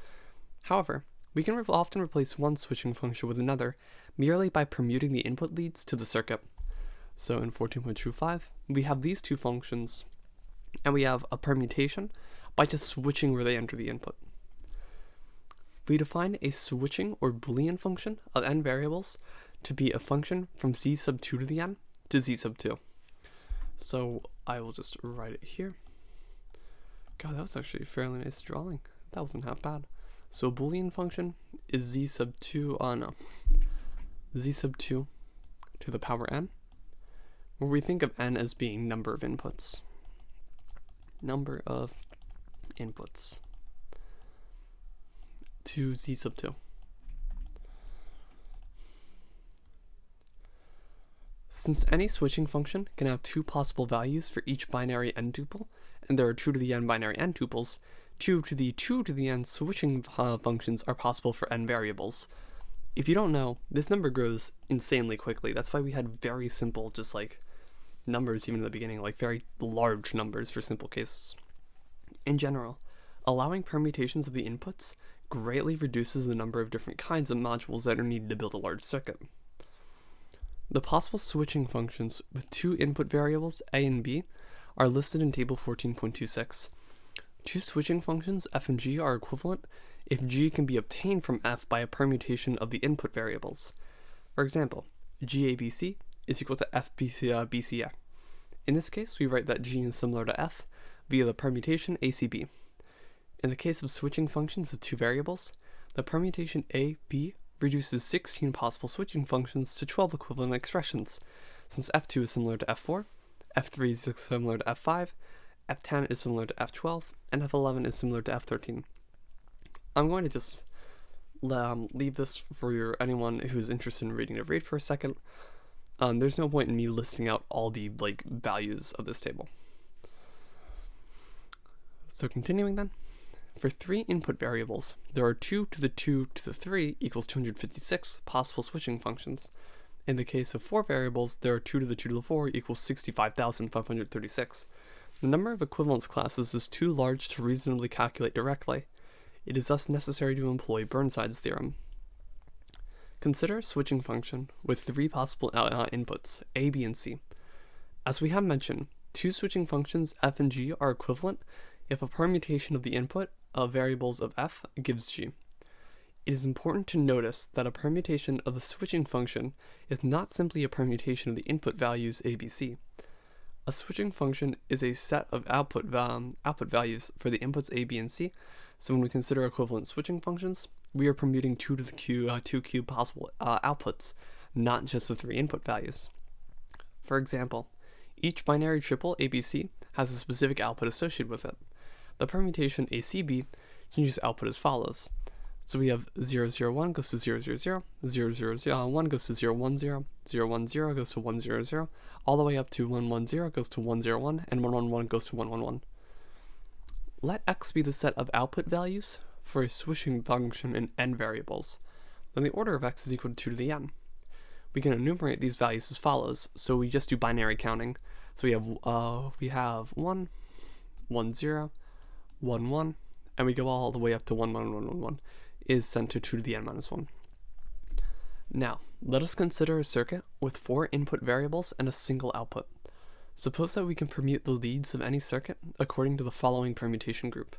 However, we can often replace one switching function with another merely by permuting the input leads to the circuit. So in 14.25, we have these two functions, and we have a permutation by just switching where they enter the input. We define a switching or Boolean function of n variables to be a function from z sub 2 to the n to z sub 2. So I will just write it here. God, that was actually a fairly nice drawing. That wasn't half bad. So a Boolean function is z sub 2, z sub 2 to the power n, where we think of n as being number of inputs. Number of inputs to z sub 2. Since any switching function can have 2 possible values for each binary n tuple, and there are 2 to the n binary n tuples, 2 to the n switching functions are possible for n variables. If you don't know, this number grows insanely quickly. That's why we had very simple, just like numbers even in the beginning, like very large numbers for simple cases. In general, allowing permutations of the inputs greatly reduces the number of different kinds of modules that are needed to build a large circuit. The possible switching functions with two input variables, a and b, are listed in table 14.26. Two switching functions, f and g, are equivalent if g can be obtained from f by a permutation of the input variables. For example, gabc is equal to fbca. In this case, we write that g is similar to f via the permutation acb. In the case of switching functions of two variables, the permutation a, b reduces 16 possible switching functions to 12 equivalent expressions, since f2 is similar to f4, f3 is similar to f5, f10 is similar to f12, and f11 is similar to f13. I'm going to just leave this for anyone who's interested in reading the read for a second. There's no point in me listing out all the values of this table. So continuing then, for three input variables, there are 2 to the 2 to the 3 equals 256 possible switching functions. In the case of four variables, there are 2 to the 2 to the 4 equals 65,536. The number of equivalence classes is too large to reasonably calculate directly. It is thus necessary to employ Burnside's theorem. Consider a switching function with three possible inputs, a, b, and c. As we have mentioned, two switching functions f and g are equivalent if a permutation of the input of variables of f gives g. It is important to notice that a permutation of the switching function is not simply a permutation of the input values a, b, c. A switching function is a set of output values for the inputs a, b, and c, so when we consider equivalent switching functions, we are permuting 2 to the two cube possible outputs, not just the three input values. For example, each binary triple ABC has a specific output associated with it. The permutation ACB can use output as follows. So we have 001 goes to 000, 001 goes to 010, 010 goes to 100, all the way up to 110 goes to 101, and 111 goes to 111. Let x be the set of output values for a switching function in n variables. Then the order of x is equal to 2 to the n. We can enumerate these values as follows, so we just do binary counting. So we have 1, 1, 0, 1, 1, and we go all the way up to 1, 1, 1, 1, 1, is sent to 2 to the n minus 1. Now, let us consider a circuit with four input variables and a single output. Suppose that we can permute the leads of any circuit according to the following permutation group: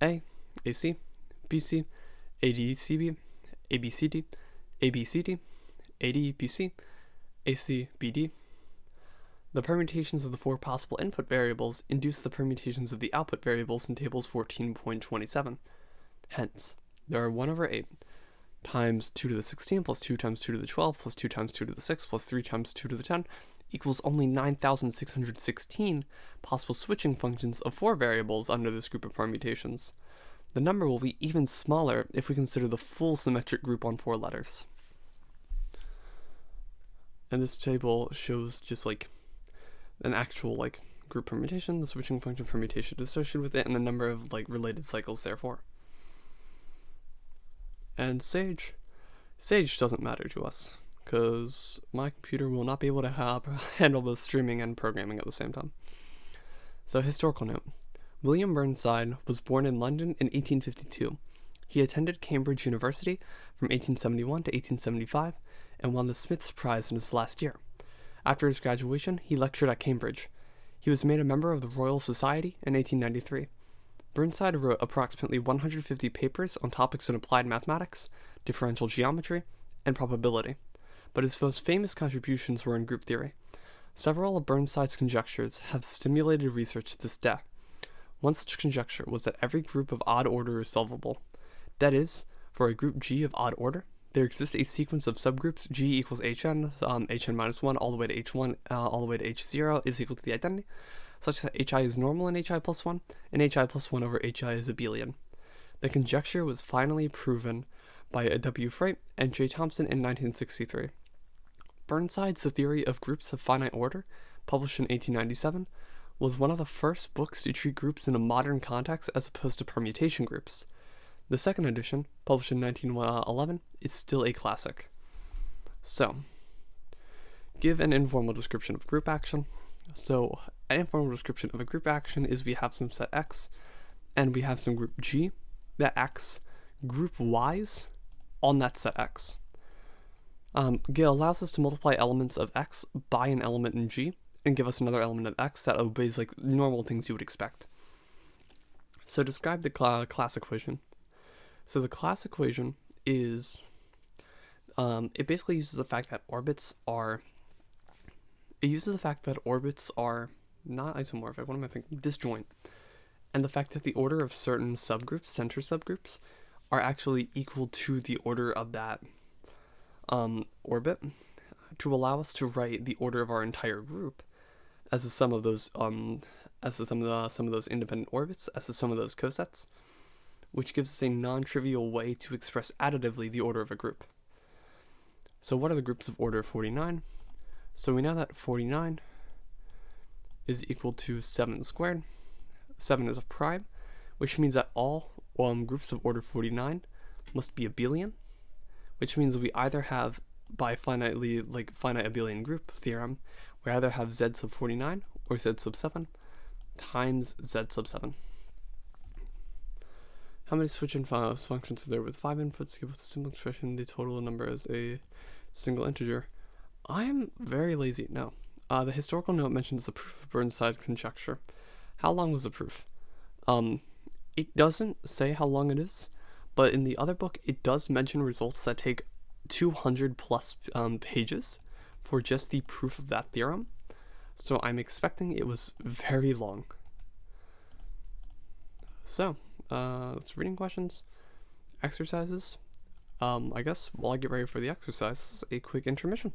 A, AC, BC, ADCB, ABCD, ABCD, ADBC, AC, BD. The permutations of the four possible input variables induce the permutations of the output variables in tables 14.27. Hence, there are 1 over 8 times 2 to the 16 plus 2 times 2 to the 12 plus 2 times 2 to the 6 plus 3 times 2 to the 10 equals only 9,616 possible switching functions of four variables under this group of permutations. The number will be even smaller if we consider the full symmetric group on four letters. And this table shows just an actual group permutation, the switching function permutation associated with it, and the number of related cycles therefore. And Sage doesn't matter to us, because my computer will not be able to handle both streaming and programming at the same time. So, historical note. William Burnside was born in London in 1852. He attended Cambridge University from 1871 to 1875 and won the Smith's Prize in his last year. After his graduation, he lectured at Cambridge. He was made a member of the Royal Society in 1893. Burnside wrote approximately 150 papers on topics in applied mathematics, differential geometry, and probability, but his most famous contributions were in group theory. Several of Burnside's conjectures have stimulated research to this day. One such conjecture was that every group of odd order is solvable. That is, for a group G of odd order, there exists a sequence of subgroups G equals Hn, Hn minus 1 all the way to H1, all the way to H0 is equal to the identity, such that Hi is normal in Hi plus 1, and Hi plus 1 over Hi is abelian. The conjecture was finally proven by W. Frey and J. Thompson in 1963. Burnside's The Theory of Groups of Finite Order, published in 1897, was one of the first books to treat groups in a modern context as opposed to permutation groups. The second edition, published in 1911, is still a classic. So, give an informal description of group action. So, an informal description of a group action is we have some set X, and we have some group G that acts group Y's on that set X. It allows us to multiply elements of X by an element in G, and give us another element of X that obeys like normal things you would expect. So describe the class equation. So the class equation is, it basically uses the fact that orbits are not isomorphic, what am I thinking? Disjoint. And the fact that the order of certain subgroups, center subgroups, are actually equal to the order of that orbit, to allow us to write the order of our entire group as the sum of those some of those independent orbits, as the sum of those cosets, which gives us a non-trivial way to express additively the order of a group. So what are the groups of order 49? So we know that 49 is equal to 7 squared. 7 is a prime, which means that all groups of order 49 must be abelian, which means we either have, by finite abelian group theorem, we either have z sub 49 or z sub 7 times z sub 7. How many switch-in functions are there with 5 inputs? Give us a simple expression, the total number as a single integer. I am very lazy. No. The historical note mentions the proof of Burnside's conjecture. How long was the proof? It doesn't say how long it is, but in the other book, it does mention results that take 200 plus pages for just the proof of that theorem. So I'm expecting it was very long. So, it's reading questions, exercises. I guess while I get ready for the exercise, a quick intermission.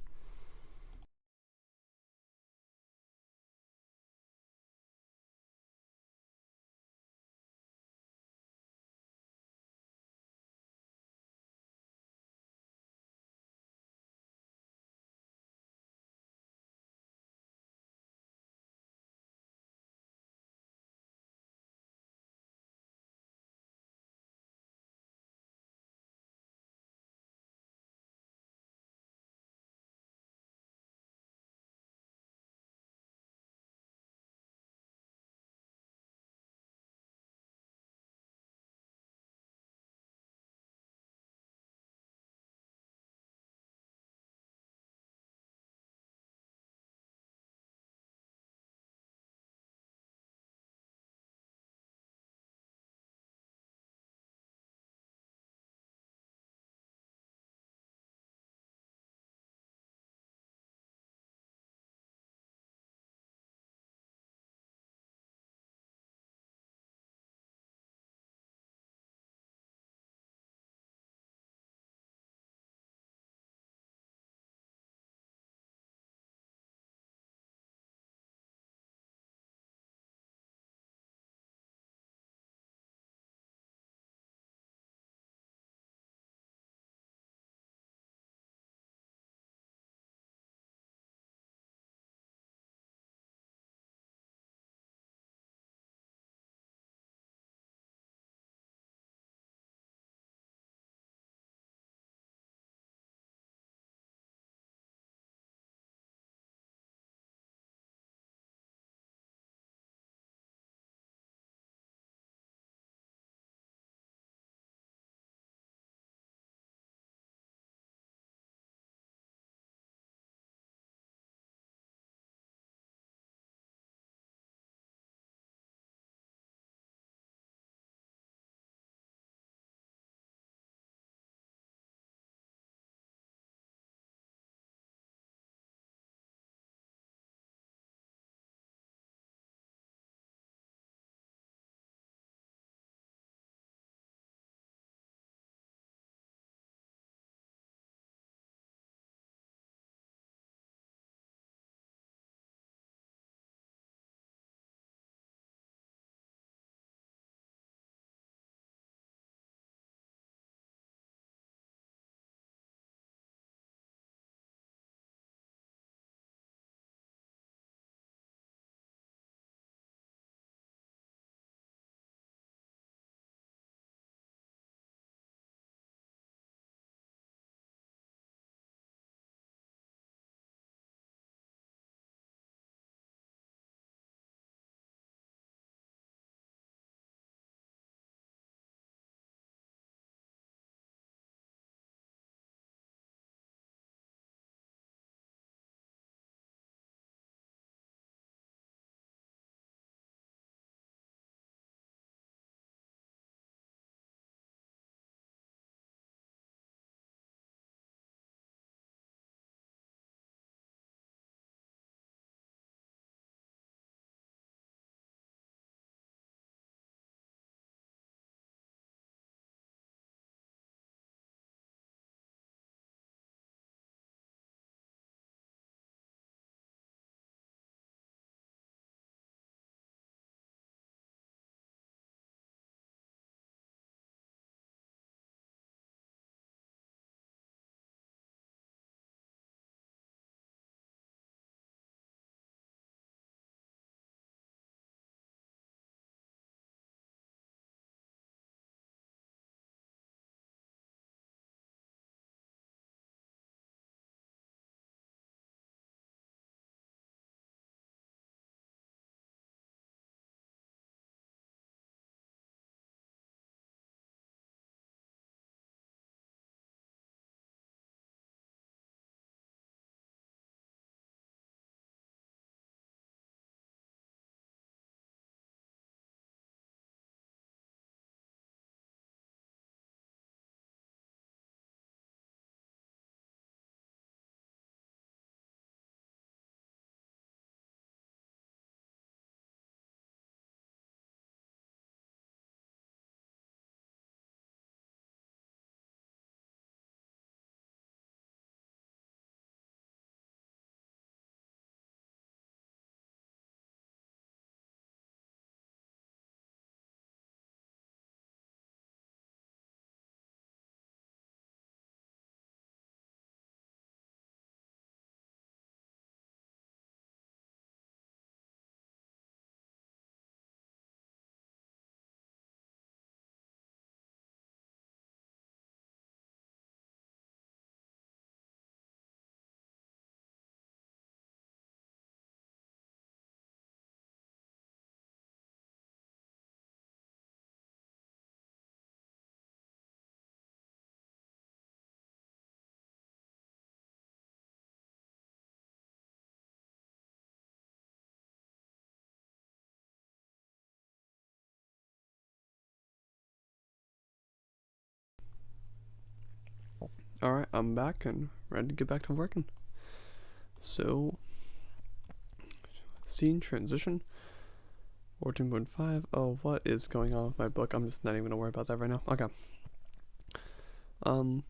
Alright, I'm back and ready to get back to working. So, scene transition 14.5. Oh, what is going on with my book? I'm just not even gonna worry about that right now. Okay. 1.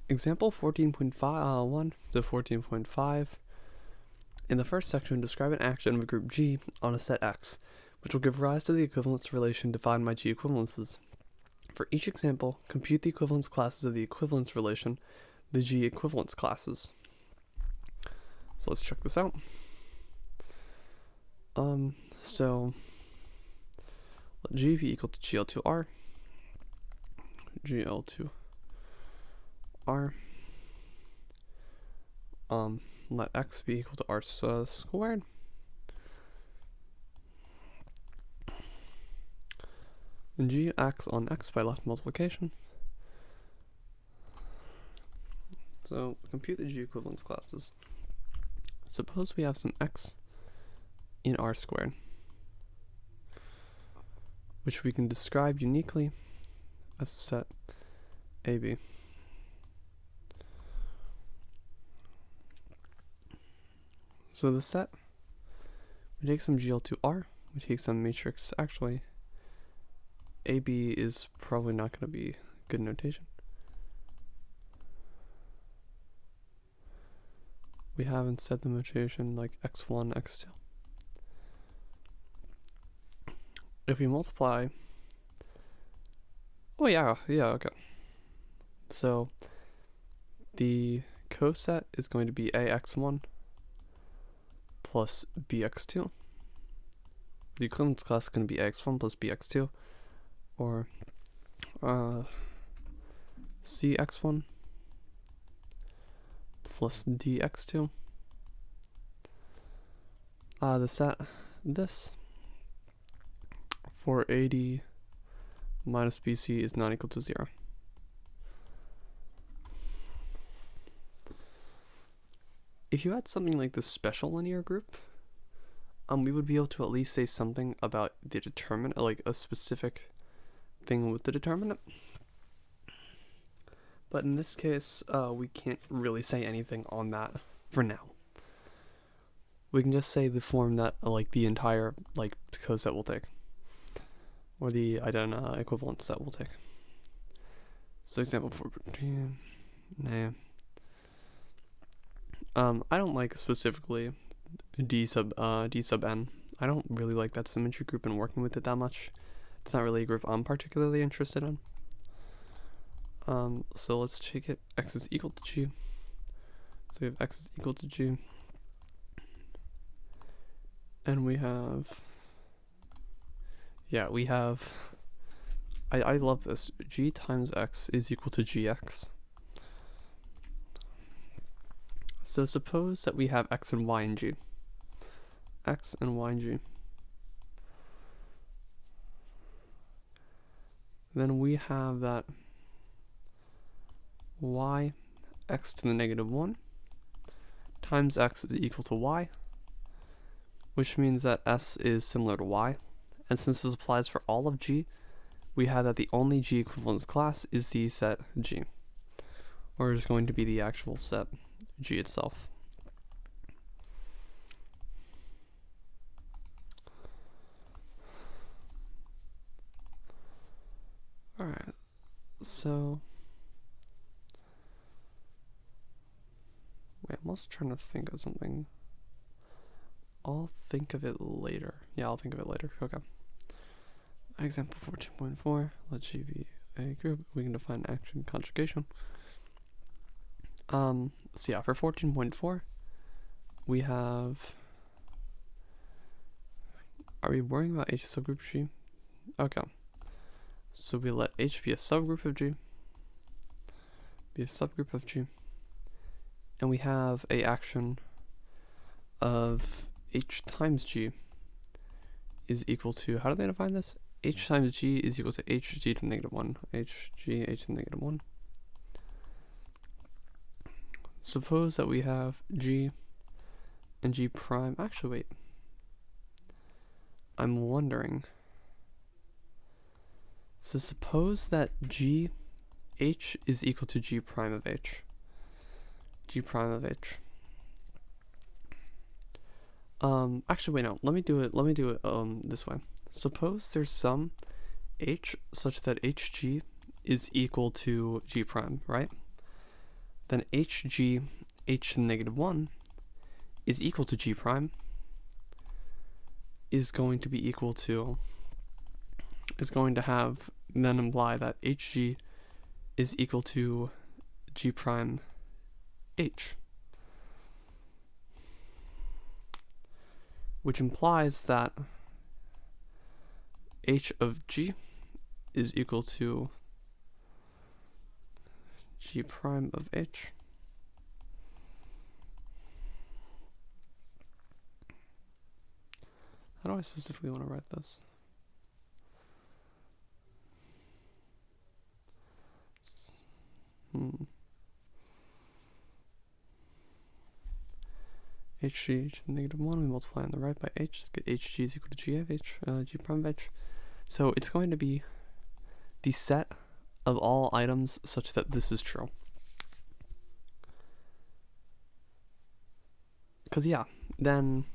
Example 14.1 to 14.5. In the first section, describe an action of group G on a set X, which will give rise to the equivalence relation defined by G equivalences. For each example, compute the equivalence classes of the equivalence relation, the G equivalence classes. So let's check this out. So let G be equal to GL2R, GL2R. Let X be equal to R squared. And G acts on X by left multiplication. So compute the G equivalence classes. Suppose we have some X in R squared, which we can describe uniquely as a set AB. So the set, we take some GL2R, we take some matrix. Actually, AB is probably not going to be good notation. We have instead the notation like x1, x2. If we multiply, oh yeah, okay. So the coset is going to be ax1 plus bx2. The equivalence class is going to be ax1 plus bx2, or cx1 plus dx2. The set this for AD minus BC is not equal to 0. If you had something like this special linear group, we would be able to at least say something about the determinant, like a specific thing with the determinant. But in this case, we can't really say anything on that for now. We can just say the form that like the entire like coset will take, or the equivalence set will take. So example 14. I don't like specifically D sub n. I don't really like that symmetry group and working with it that much. It's not really a group I'm particularly interested in. So let's take it. X is equal to G. So we have X is equal to G. And we have, I love this. G times X is equal to GX. So suppose that we have X and Y and G. X and Y and G. Then we have that Y, X to the negative 1 times X is equal to Y, which means that S is similar to Y. And since this applies for all of G, we have that the only G equivalence class is the set G, or is going to be the actual set G itself. Alright, so wait, I'm also trying to think of something. I'll think of it later. Yeah, I'll think of it later. Okay. Example 14.4. Let G be a group. We can define action conjugation. So yeah, for 14.4, we have. Are we worrying about H subgroup G? Okay. So we let H be a subgroup of G. Be a subgroup of G. And we have a action of H times G is equal to, how do they define this? H times G is equal to Hg to the negative 1. Hg, H to the negative 1. Suppose that we have G and G prime. Actually, wait. I'm wondering. So suppose that G h is equal to g prime of h. G prime of h. Actually, wait, no. Let me do it this way. Suppose there's some h such that hg is equal to g prime, right? Then hg, h to the negative 1, is equal to g prime, is going to be equal to, is going to have, then imply that hg is equal to g prime h. Which implies that h of g is equal to g prime of h. How do I specifically want to write this? hg, h to the negative 1, we multiply on the right by h, let's get hg is equal to g of h, g prime of h. So it's going to be the set of all items such that this is true. Because yeah, then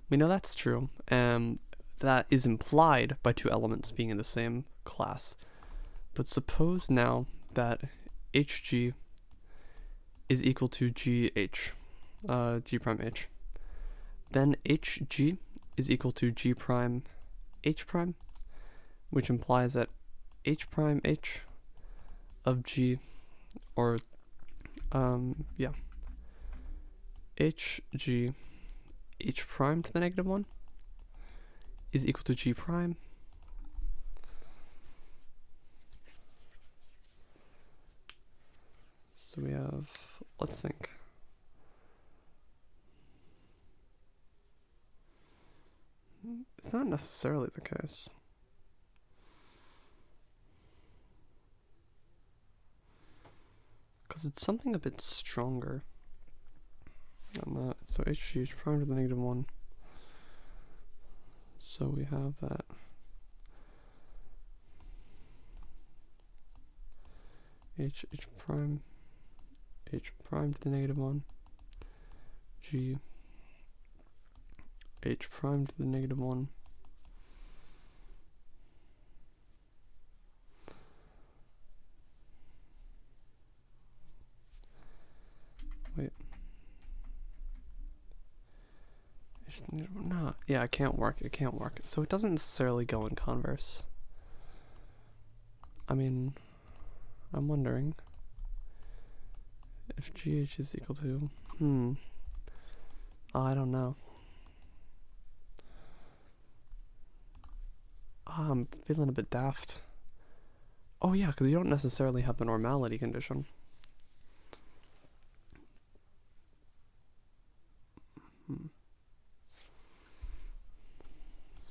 we know that's true, and that is implied by two elements being in the same class. But suppose now that hg is equal to gh, g prime h, then hg is equal to g prime h prime, which implies that h prime h of g, or yeah, hg h prime to the negative 1 is equal to g prime so we have, let's think, it's not necessarily the case. Because it's something a bit stronger than that. So hg h prime to the negative 1. So we have that h prime to the negative 1, g h prime to the negative 1, wait, no, yeah, it can't work, so it doesn't necessarily go in converse. I mean, I'm wondering if gh is equal to, I don't know. I'm feeling a bit daft. Oh yeah, because you don't necessarily have the normality condition.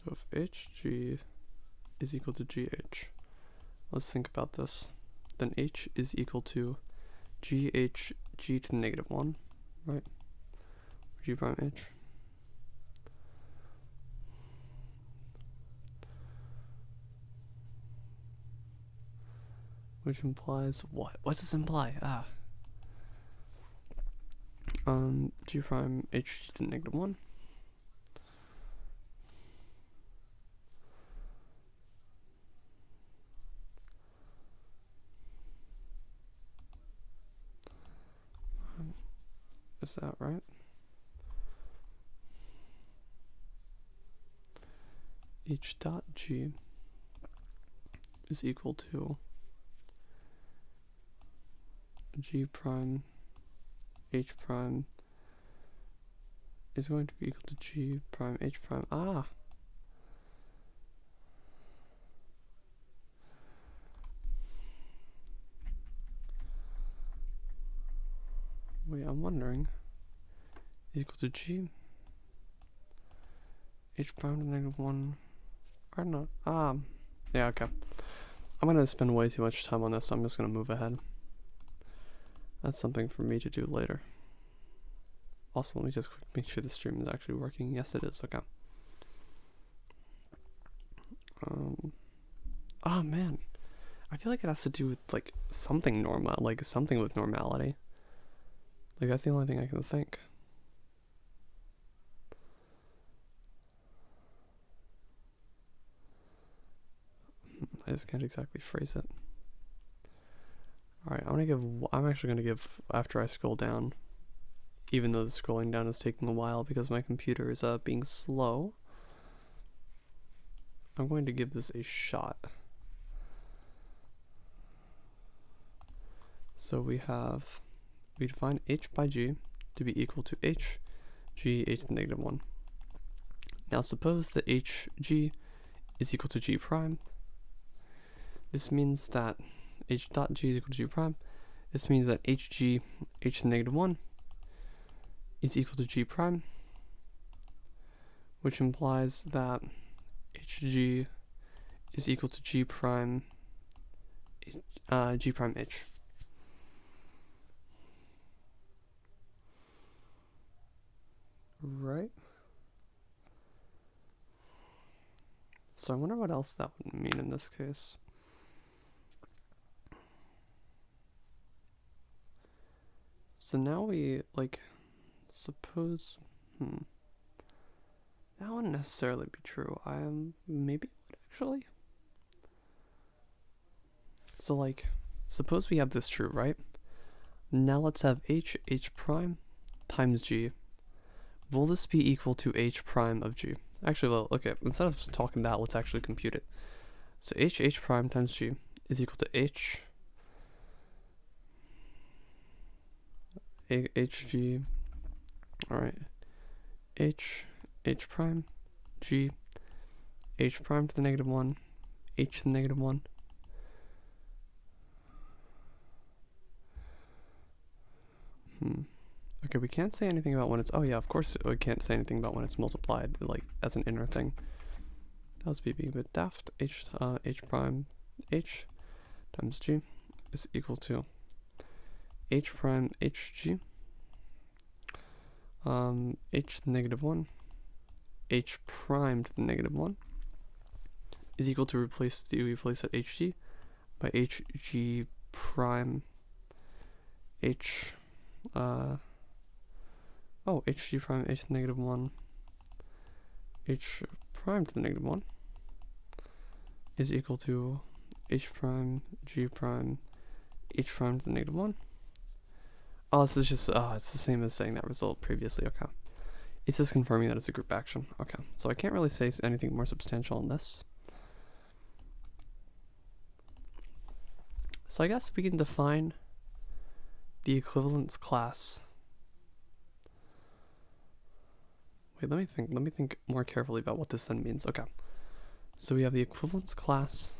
So if hg is equal to gh, let's think about this. Then h is equal to gh g to the negative 1, right? G prime h. Which implies what? What does this imply? G prime h to the negative 1. Is that right? H dot g is equal to g prime h prime is going to be equal to g prime h prime. Wait, I'm wondering. Equal to g h prime to the negative 1 or not. Yeah, okay. I'm gonna spend way too much time on this, so I'm just gonna move ahead. That's something for me to do later. Also, let me just make sure the stream is actually working. Yes, it is. Okay. Oh man, I feel like it has to do with like something normal, like something with normality. Like that's the only thing I can think. I just can't exactly phrase it. Alright, I'm actually gonna give, after I scroll down, even though the scrolling down is taking a while because my computer is being slow, I'm going to give this a shot. So we define h by g to be equal to h to the negative 1. Now suppose that hg is equal to g prime. This means that h dot g is equal to g prime. This means that hg, h to the negative 1, is equal to g prime, which implies that hg is equal to g prime h. Right? So I wonder what else that would mean in this case. So now we, like, suppose, that wouldn't necessarily be true. Maybe it would actually. So like, suppose we have this true, right? Now let's have h prime times g. Will this be equal to h prime of g? Actually, well, okay, instead of talking that, let's actually compute it. So h prime times g is equal to hg, alright, h prime, g, h prime to the negative 1, h to the negative 1. Okay, we can't say anything about when it's, oh yeah, of course we can't say anything about when it's multiplied, like, as an inner thing. That was being a bit daft. H prime, h times g is equal to h prime hg, h to the negative 1, h prime to the negative 1 is equal to replace that hg by hg prime h, hg prime h to the negative 1, h prime to the negative 1 is equal to h prime, g prime, h prime to the negative 1. Oh, this is just, it's the same as saying that result previously, okay. It's just confirming that it's a group action, okay. So I can't really say anything more substantial on this. So I guess we can define the equivalence class. Wait, let me think more carefully about what this then means. Okay. So we have the equivalence class.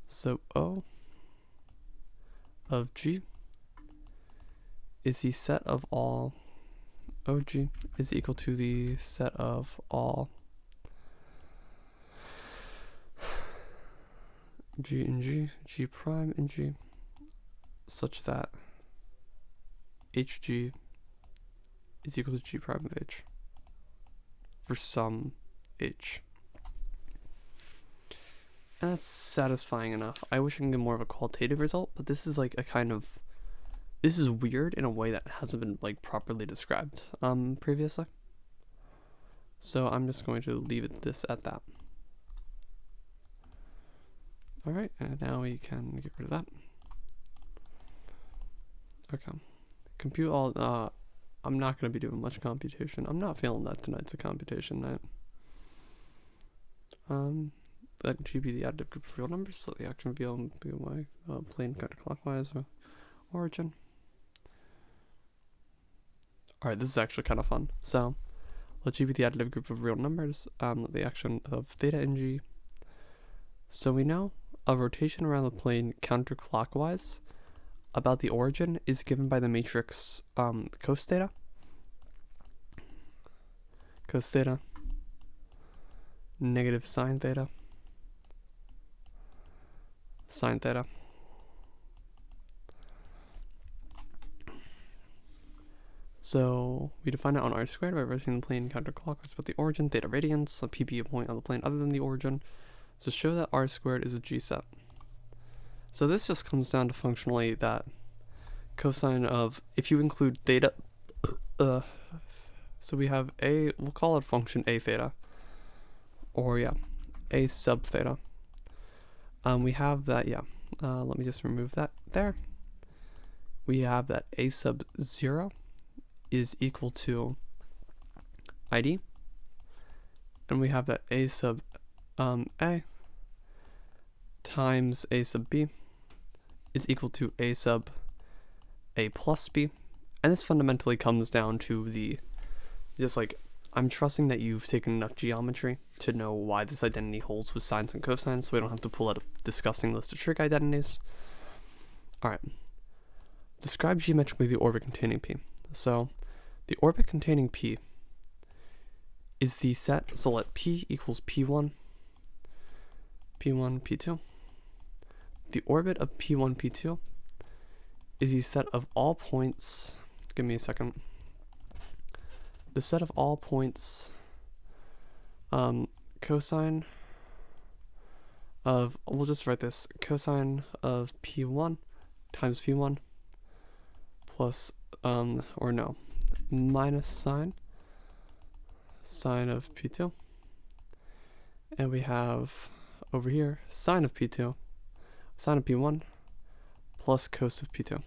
So O of G is the set of all OG is equal to the set of all G and G, G prime and G, such that HG is equal to G prime of H for some H. And that's satisfying enough. I wish I could get more of a qualitative result, but this is like a kind of, this is weird in a way that hasn't been like properly described previously. So I'm just going to leave it at that. Alright, and now we can get rid of that. Okay. Compute all, I'm not going to be doing much computation. I'm not feeling that tonight's a computation night. Let G be the additive group of real numbers. Let the action be on my plane counterclockwise origin. Alright, this is actually kind of fun. So, let G be the additive group of real numbers. Let the action of theta in G. So we know a rotation around the plane counterclockwise about the origin is given by the matrix cos theta. Cos theta, negative sine theta, sine theta. So we define it on r squared by rotating the plane counterclockwise about the origin, theta radians, let p be a point on the plane other than the origin. So show that r squared is a G set. So this just comes down to functionally that cosine of, if you include theta, so we have we'll call it function a theta, or yeah, a sub theta. We have that, let me just remove that there. We have that a sub 0 is equal to id, and we have that a sub a times a sub b is equal to a sub a plus b, and this fundamentally comes down to I'm trusting that you've taken enough geometry to know why this identity holds with sines and cosines, so we don't have to pull out a disgusting list of trig identities. Alright. Describe geometrically the orbit containing P. So, the orbit containing P is the set, so let P equals P1, P1, P2. The orbit of P1, P2 is the set of all points, give me a second, the set of all points cosine of, we'll just write this, cosine of P1 times P1 plus, minus sine of P2. And we have over here sine of P2, sine of P1 plus cos of P2.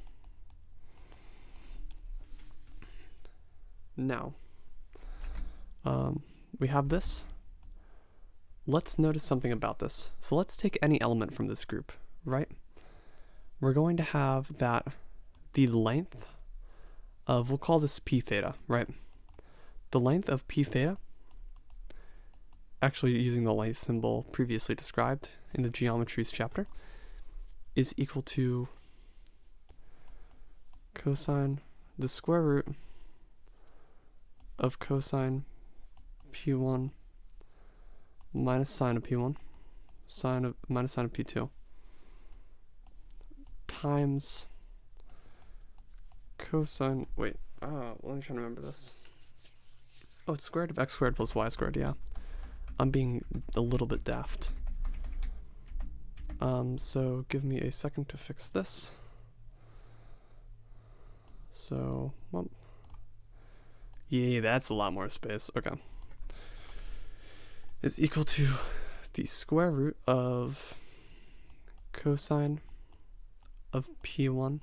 Now, we have this. Let's notice something about this. So let's take any element from this group, right? We're going to have that the length of, we'll call this p theta, right? The length of p theta, actually using the length symbol previously described in the geometries chapter, is equal to cosine, the square root of cosine P1 minus sine of P1, minus sine of P2, times cosine, let me try to remember this. Oh, it's square root of x squared plus y squared, yeah. I'm being a little bit daft. So give me a second to fix this. So, well, yeah, that's a lot more space. Okay. Is equal to the square root of cosine of P1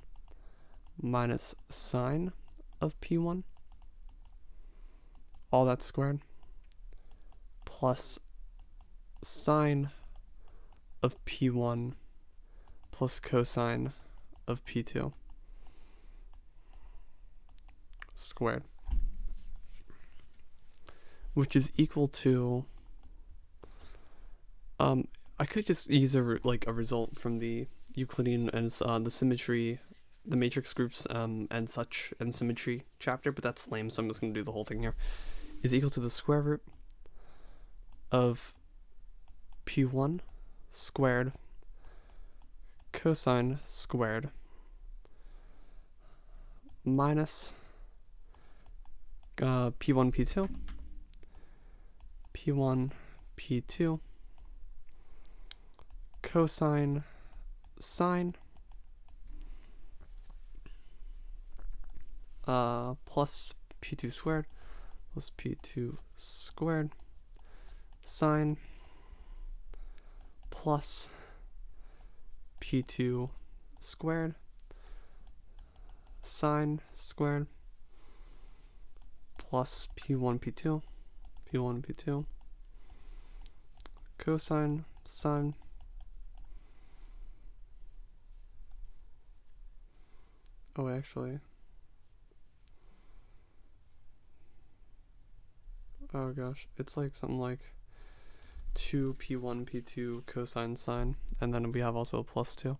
minus sine of P1, all that squared, plus sine of P1 plus cosine of P2 squared, which is equal to, I could just use a result from the Euclidean and the symmetry, the matrix groups and such and symmetry chapter, but that's lame, so I'm just going to do the whole thing here. Is equal to the square root of P1 squared cosine squared minus P1 P2 P1 P2 cosine sine plus P2 squared plus P2 squared sine plus P2 squared sine squared plus P1 P2 P1 P2 cosine sine oh gosh, it's like something like 2 P1 P2 cosine sine, and then we have also a plus 2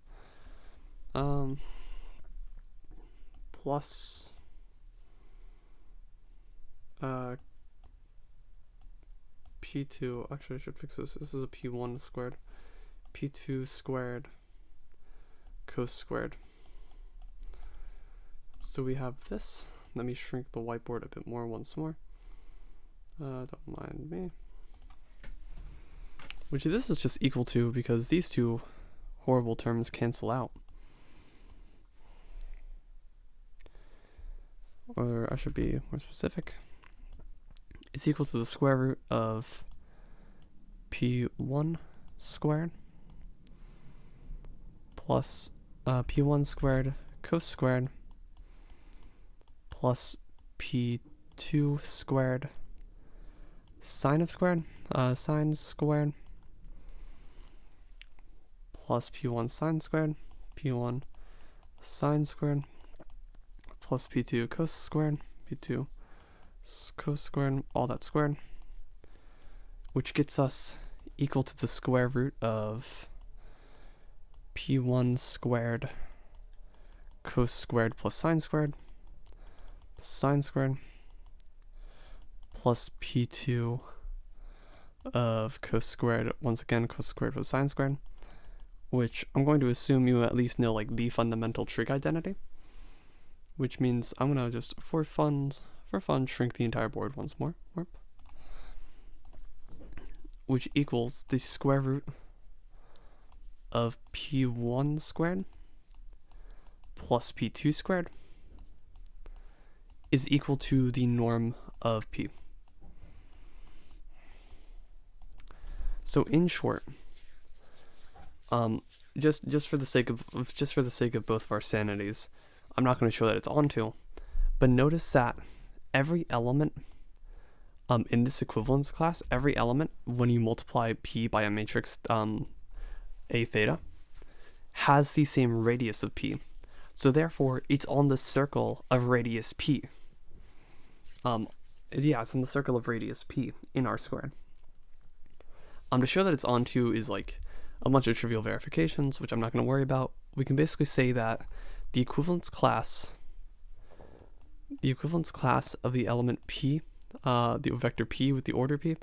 plus P2, actually I should fix this is a P1 squared, P2 squared cos squared. So we have this. Let me shrink the whiteboard a bit more once more. Don't mind me. Which this is just equal to, because these two horrible terms cancel out. Or I should be more specific. Is equal to the square root of p1 squared plus p1 squared cos squared plus p2 squared sine of squared, sine squared plus p1 sine squared, p1 sine squared plus p2 cos squared, p2 cos squared, all that squared, which gets us equal to the square root of p1 squared cos squared plus sine squared plus p2 of cos squared, once again cos squared plus sine squared, which I'm going to assume you at least know like the fundamental trig identity, which means I'm gonna just for fun shrink the entire board once more, which equals the square root of p1 squared plus p2 squared is equal to the norm of p. So in short, just for the sake of both of our sanities, I'm not going to show that it's onto, but notice that every element in this equivalence class, every element when you multiply p by a matrix a theta has the same radius of p. So therefore, it's on the circle of radius p. It's on the circle of radius p in R squared. To show that it's onto is like a bunch of trivial verifications, which I'm not going to worry about. We can basically say that the equivalence class of the element p, the vector p with the order p,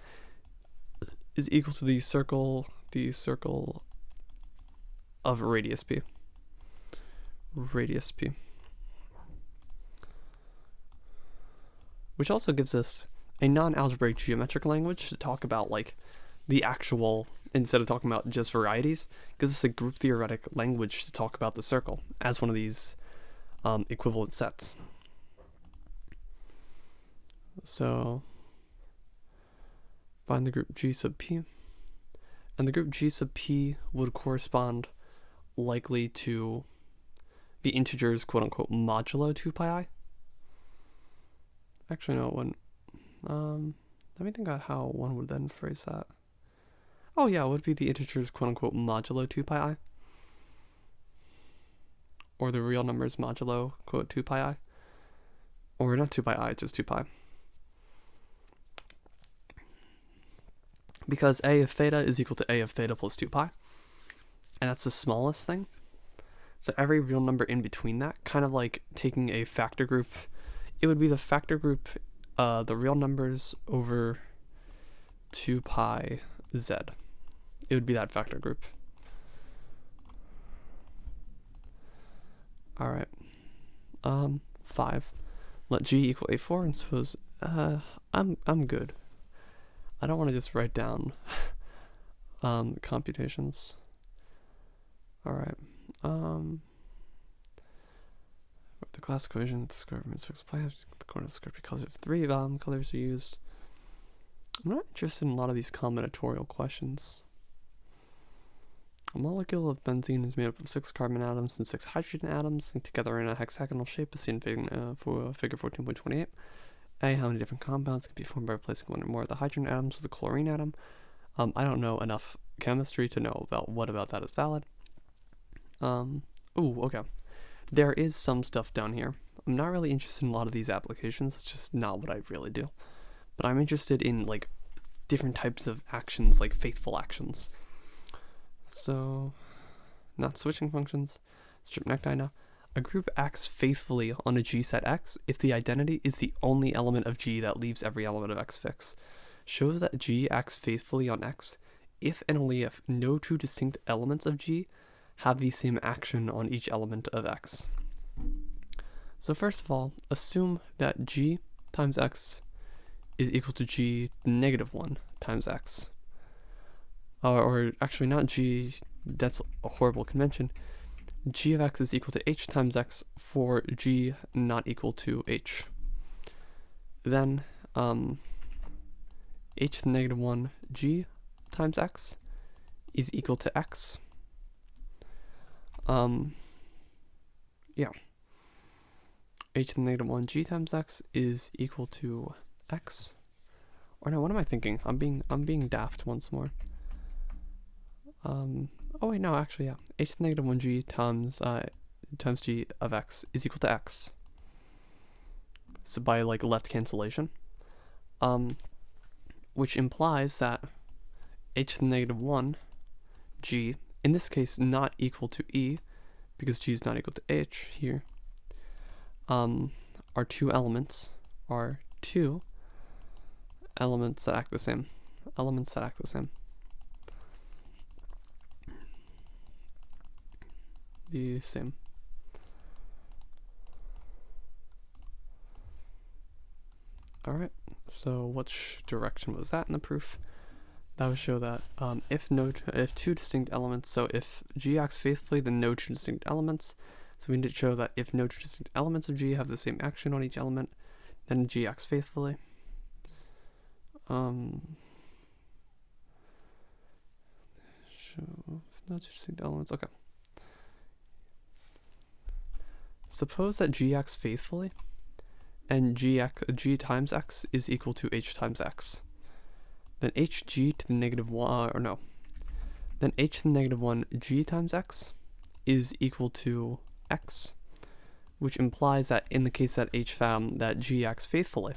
is equal to the circle of radius p. Which also gives us a non-algebraic geometric language to talk about like the actual, instead of talking about just varieties, gives us a group theoretic language to talk about the circle as one of these equivalent sets. So find the group G sub p, and the group G sub p would correspond likely to the integers quote unquote modulo 2 pi I. Actually, no, it wouldn't. Let me think about how one would then phrase that. Oh yeah, it would be the integers quote unquote modulo 2 pi I. Or the real numbers modulo quote 2 pi I. Or not 2 pi I, just 2 pi. Because a of theta is equal to a of theta plus 2 pi. And that's the smallest thing. So every real number in between that, kind of like taking a factor group, it would be the factor group, the real numbers over 2 pi z. It would be that factor group. Alright. 5. Let G equal A4 and suppose I'm good. I don't want to just write down computations. Alright. The class equation, the square root of 6 pi, the corner of the square because of 3 colors are used. I'm not interested in a lot of these combinatorial questions. A molecule of benzene is made up of 6 carbon atoms and 6 hydrogen atoms linked together in a hexagonal shape as seen for figure 14.28. A. How many different compounds can be formed by replacing one or more of the hydrogen atoms with a chlorine atom? I don't know enough chemistry to know about what about that is valid. Okay. There is some stuff down here. I'm not really interested in a lot of these applications. It's just not what I really do. But I'm interested in like different types of actions, like faithful actions. So, not switching functions. Strip necktie now. A group acts faithfully on a G set X if the identity is the only element of G that leaves every element of X fixed. Shows that G acts faithfully on X if and only if no two distinct elements of G have the same action on each element of X. So first of all, assume that G times X is equal to G negative 1 times X. Or actually not G that's a horrible convention, g of x is equal to h times x for g not equal to h. Then h to the negative 1 g times x is equal to x. Yeah. H to the negative 1 g times x is equal to x. Or no, what am I thinking? I'm being daft once more. Oh wait, no, actually, yeah. H to the negative 1 g times g of x is equal to x. So by like left cancellation. Which implies that h to the negative 1 g, in this case not equal to e, because g is not equal to h here, are two elements that act the same. The same. Alright, so which direction was that in the proof? That would show that if two distinct elements, so if g acts faithfully, then no two distinct elements. So we need to show that if no two distinct elements of g have the same action on each element, then g acts faithfully. Show no two distinct elements. Okay. Suppose that g acts faithfully, and g times x is equal to h times x. Then hg to the negative 1, then h to the negative 1 g times x is equal to x, which implies that in the case that h found that g acts faithfully,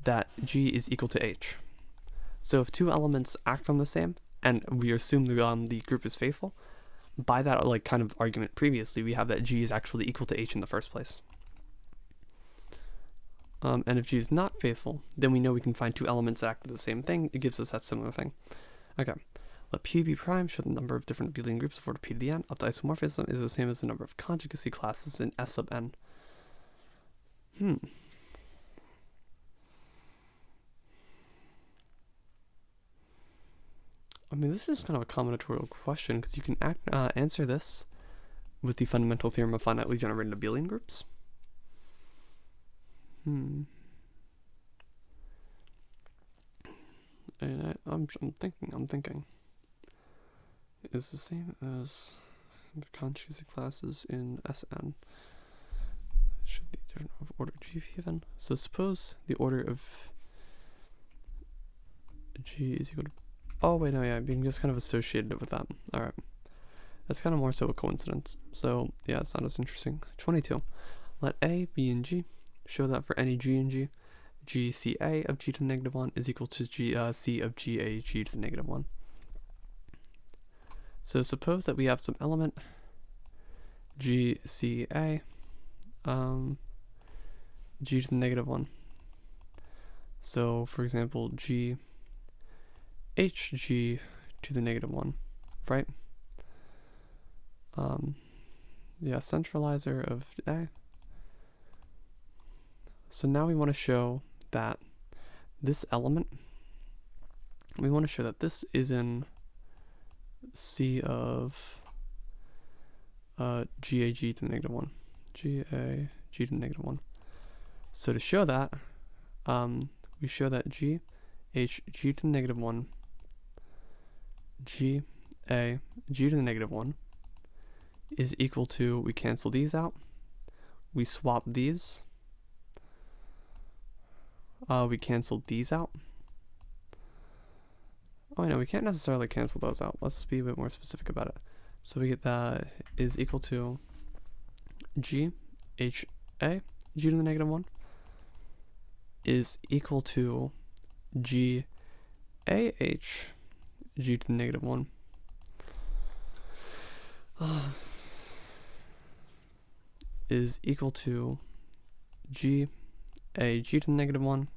that g is equal to h. So if two elements act on the same, and we assume the group is faithful, by that like kind of argument previously, we have that g is actually equal to h in the first place. And if g is not faithful, then we know we can find two elements that act the same thing. It gives us that similar thing. Okay, let P be prime, show the number of different abelian groups of order P to the n up to isomorphism is the same as the number of conjugacy classes in S sub n. I mean, this is kind of a combinatorial question, because you can answer this with the fundamental theorem of finitely generated abelian groups. And I'm thinking. It's the same as conjugacy classes in Sn. Should the different of order g be given? So suppose the order of g is equal to. Oh wait, no, yeah, being just kind of associated with that. All right, that's kind of more so a coincidence. So yeah, it's not as interesting. 22. Let A, B, and G show that for any g and g, GCA of g to the negative 1 is equal to C of GA g to the negative 1. So suppose that we have some element GCA g to the negative 1. So for example, GHG to the negative 1, right? Yeah, centralizer of A. So now we want to show that this element, we want to show that this is in C of GAG to the negative 1. GAG to the negative 1. So to show that, we show that GHG to the negative 1, GAG to the negative 1 is equal to, we cancel these out, we swap these, we canceled these out. Oh, no, we can't necessarily cancel those out. Let's be a bit more specific about it. So we get that is equal to GHA, g to the negative 1, is equal to GAH, g to the negative 1. Is equal to GAG to the negative 1,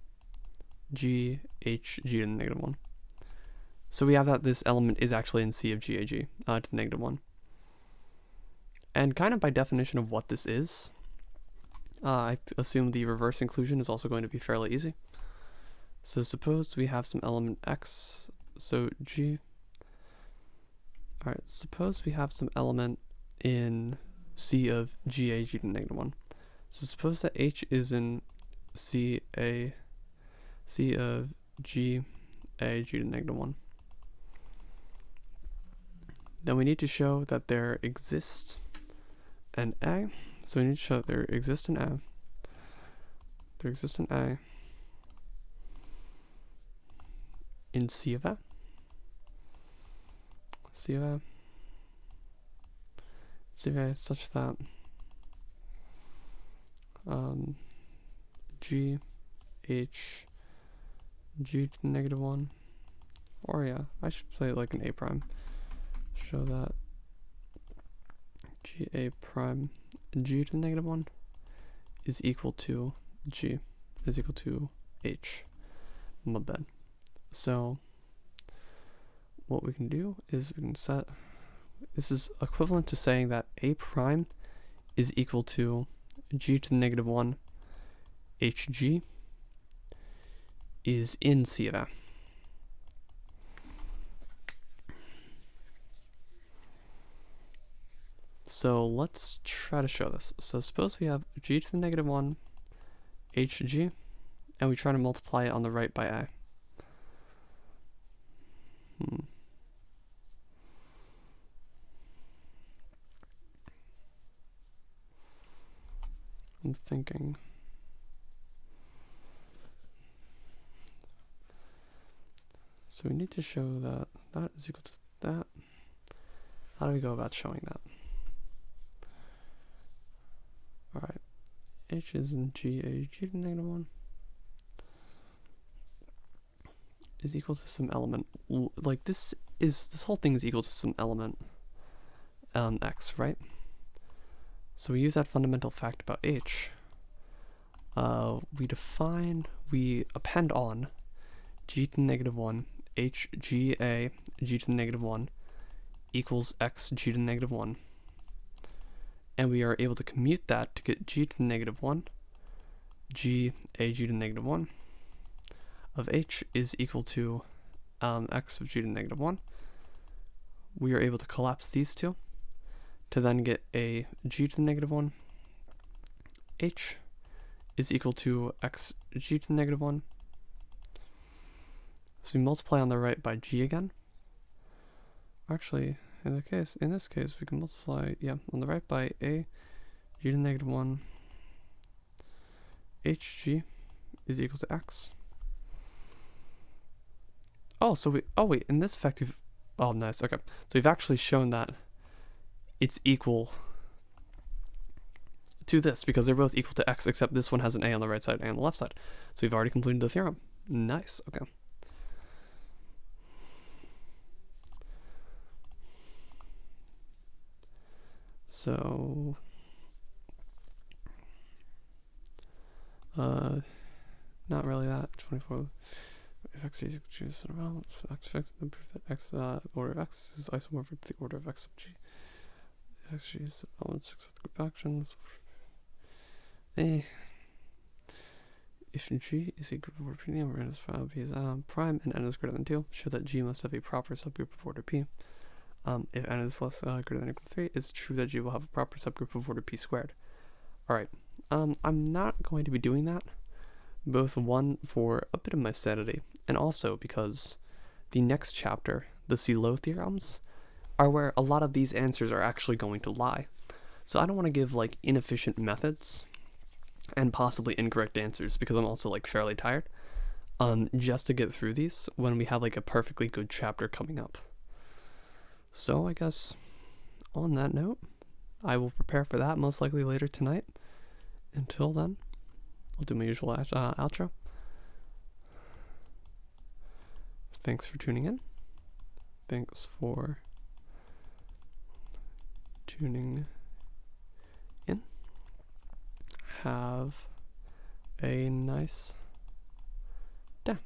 GHG to the negative 1. So we have that this element is actually in C of GAG to the negative 1. And kind of by definition of what this is, I assume the reverse inclusion is also going to be fairly easy. So suppose we have some element x, so G Alright, suppose we have some element in C of GA g to the negative 1. So suppose that H is in C of G A g to the negative 1. Then we need to show that there exists an A. So we need to show that there exists an A. There exists an A in C of A. C of A. C of A such that G H G to the negative 1. Or yeah, I should play it like an A prime. Show that G A prime G to the negative 1 is equal to G is equal to H. My bad. So what we can do is we can set, this is equivalent to saying that A prime is equal to G to the negative 1 HG is in C of A. So let's try to show this. So suppose we have G to the negative 1 HG, and we try to multiply it on the right by A. I'm thinking. So we need to show that that is equal to that. How do we go about showing that? Alright, H is in G, A, G to the negative 1 is equal to some element. Like this whole thing is equal to some element X, right? So we use that fundamental fact about H. We append on G to the negative 1, H, G, A, G to the negative 1 equals X, G to the negative 1. And we are able to commute that to get G to the negative 1, G, A, G to the negative 1 of H is equal to X of G to the negative 1. We are able to collapse these two to then get a G to the negative 1, H is equal to X, G to the negative 1. So we multiply on the right by G again. Actually, in this case, we can multiply, on the right by A, G to the negative 1, HG is equal to X. Oh, wait, in this effect, oh, nice, okay. So we've actually shown that it's equal to this, because they're both equal to X, except this one has an A on the right side and on the left side. So we've already completed the theorem. Nice, okay. So, not really that. 24. If X is equal to G, X fixed, then prove that X, the order of X is isomorphic to the order of X sub G. If X, G is element 6 of the group actions. If G is a group of order P, the order is P is prime and n is greater than 2, show that G must have a proper subgroup of order P. If n is less greater than or equal to 3, it's true that G will have a proper subgroup of order P squared. Alright, I'm not going to be doing that, both one, for a bit of my sanity, and also because the next chapter, the C-low theorems, are where a lot of these answers are actually going to lie. So I don't want to give like inefficient methods and possibly incorrect answers, because I'm also like fairly tired, just to get through these when we have like a perfectly good chapter coming up. So I guess on that note, I will prepare for that most likely later tonight. Until then, I'll do my usual outro. Thanks for tuning in. Thanks for tuning in. Have a nice day.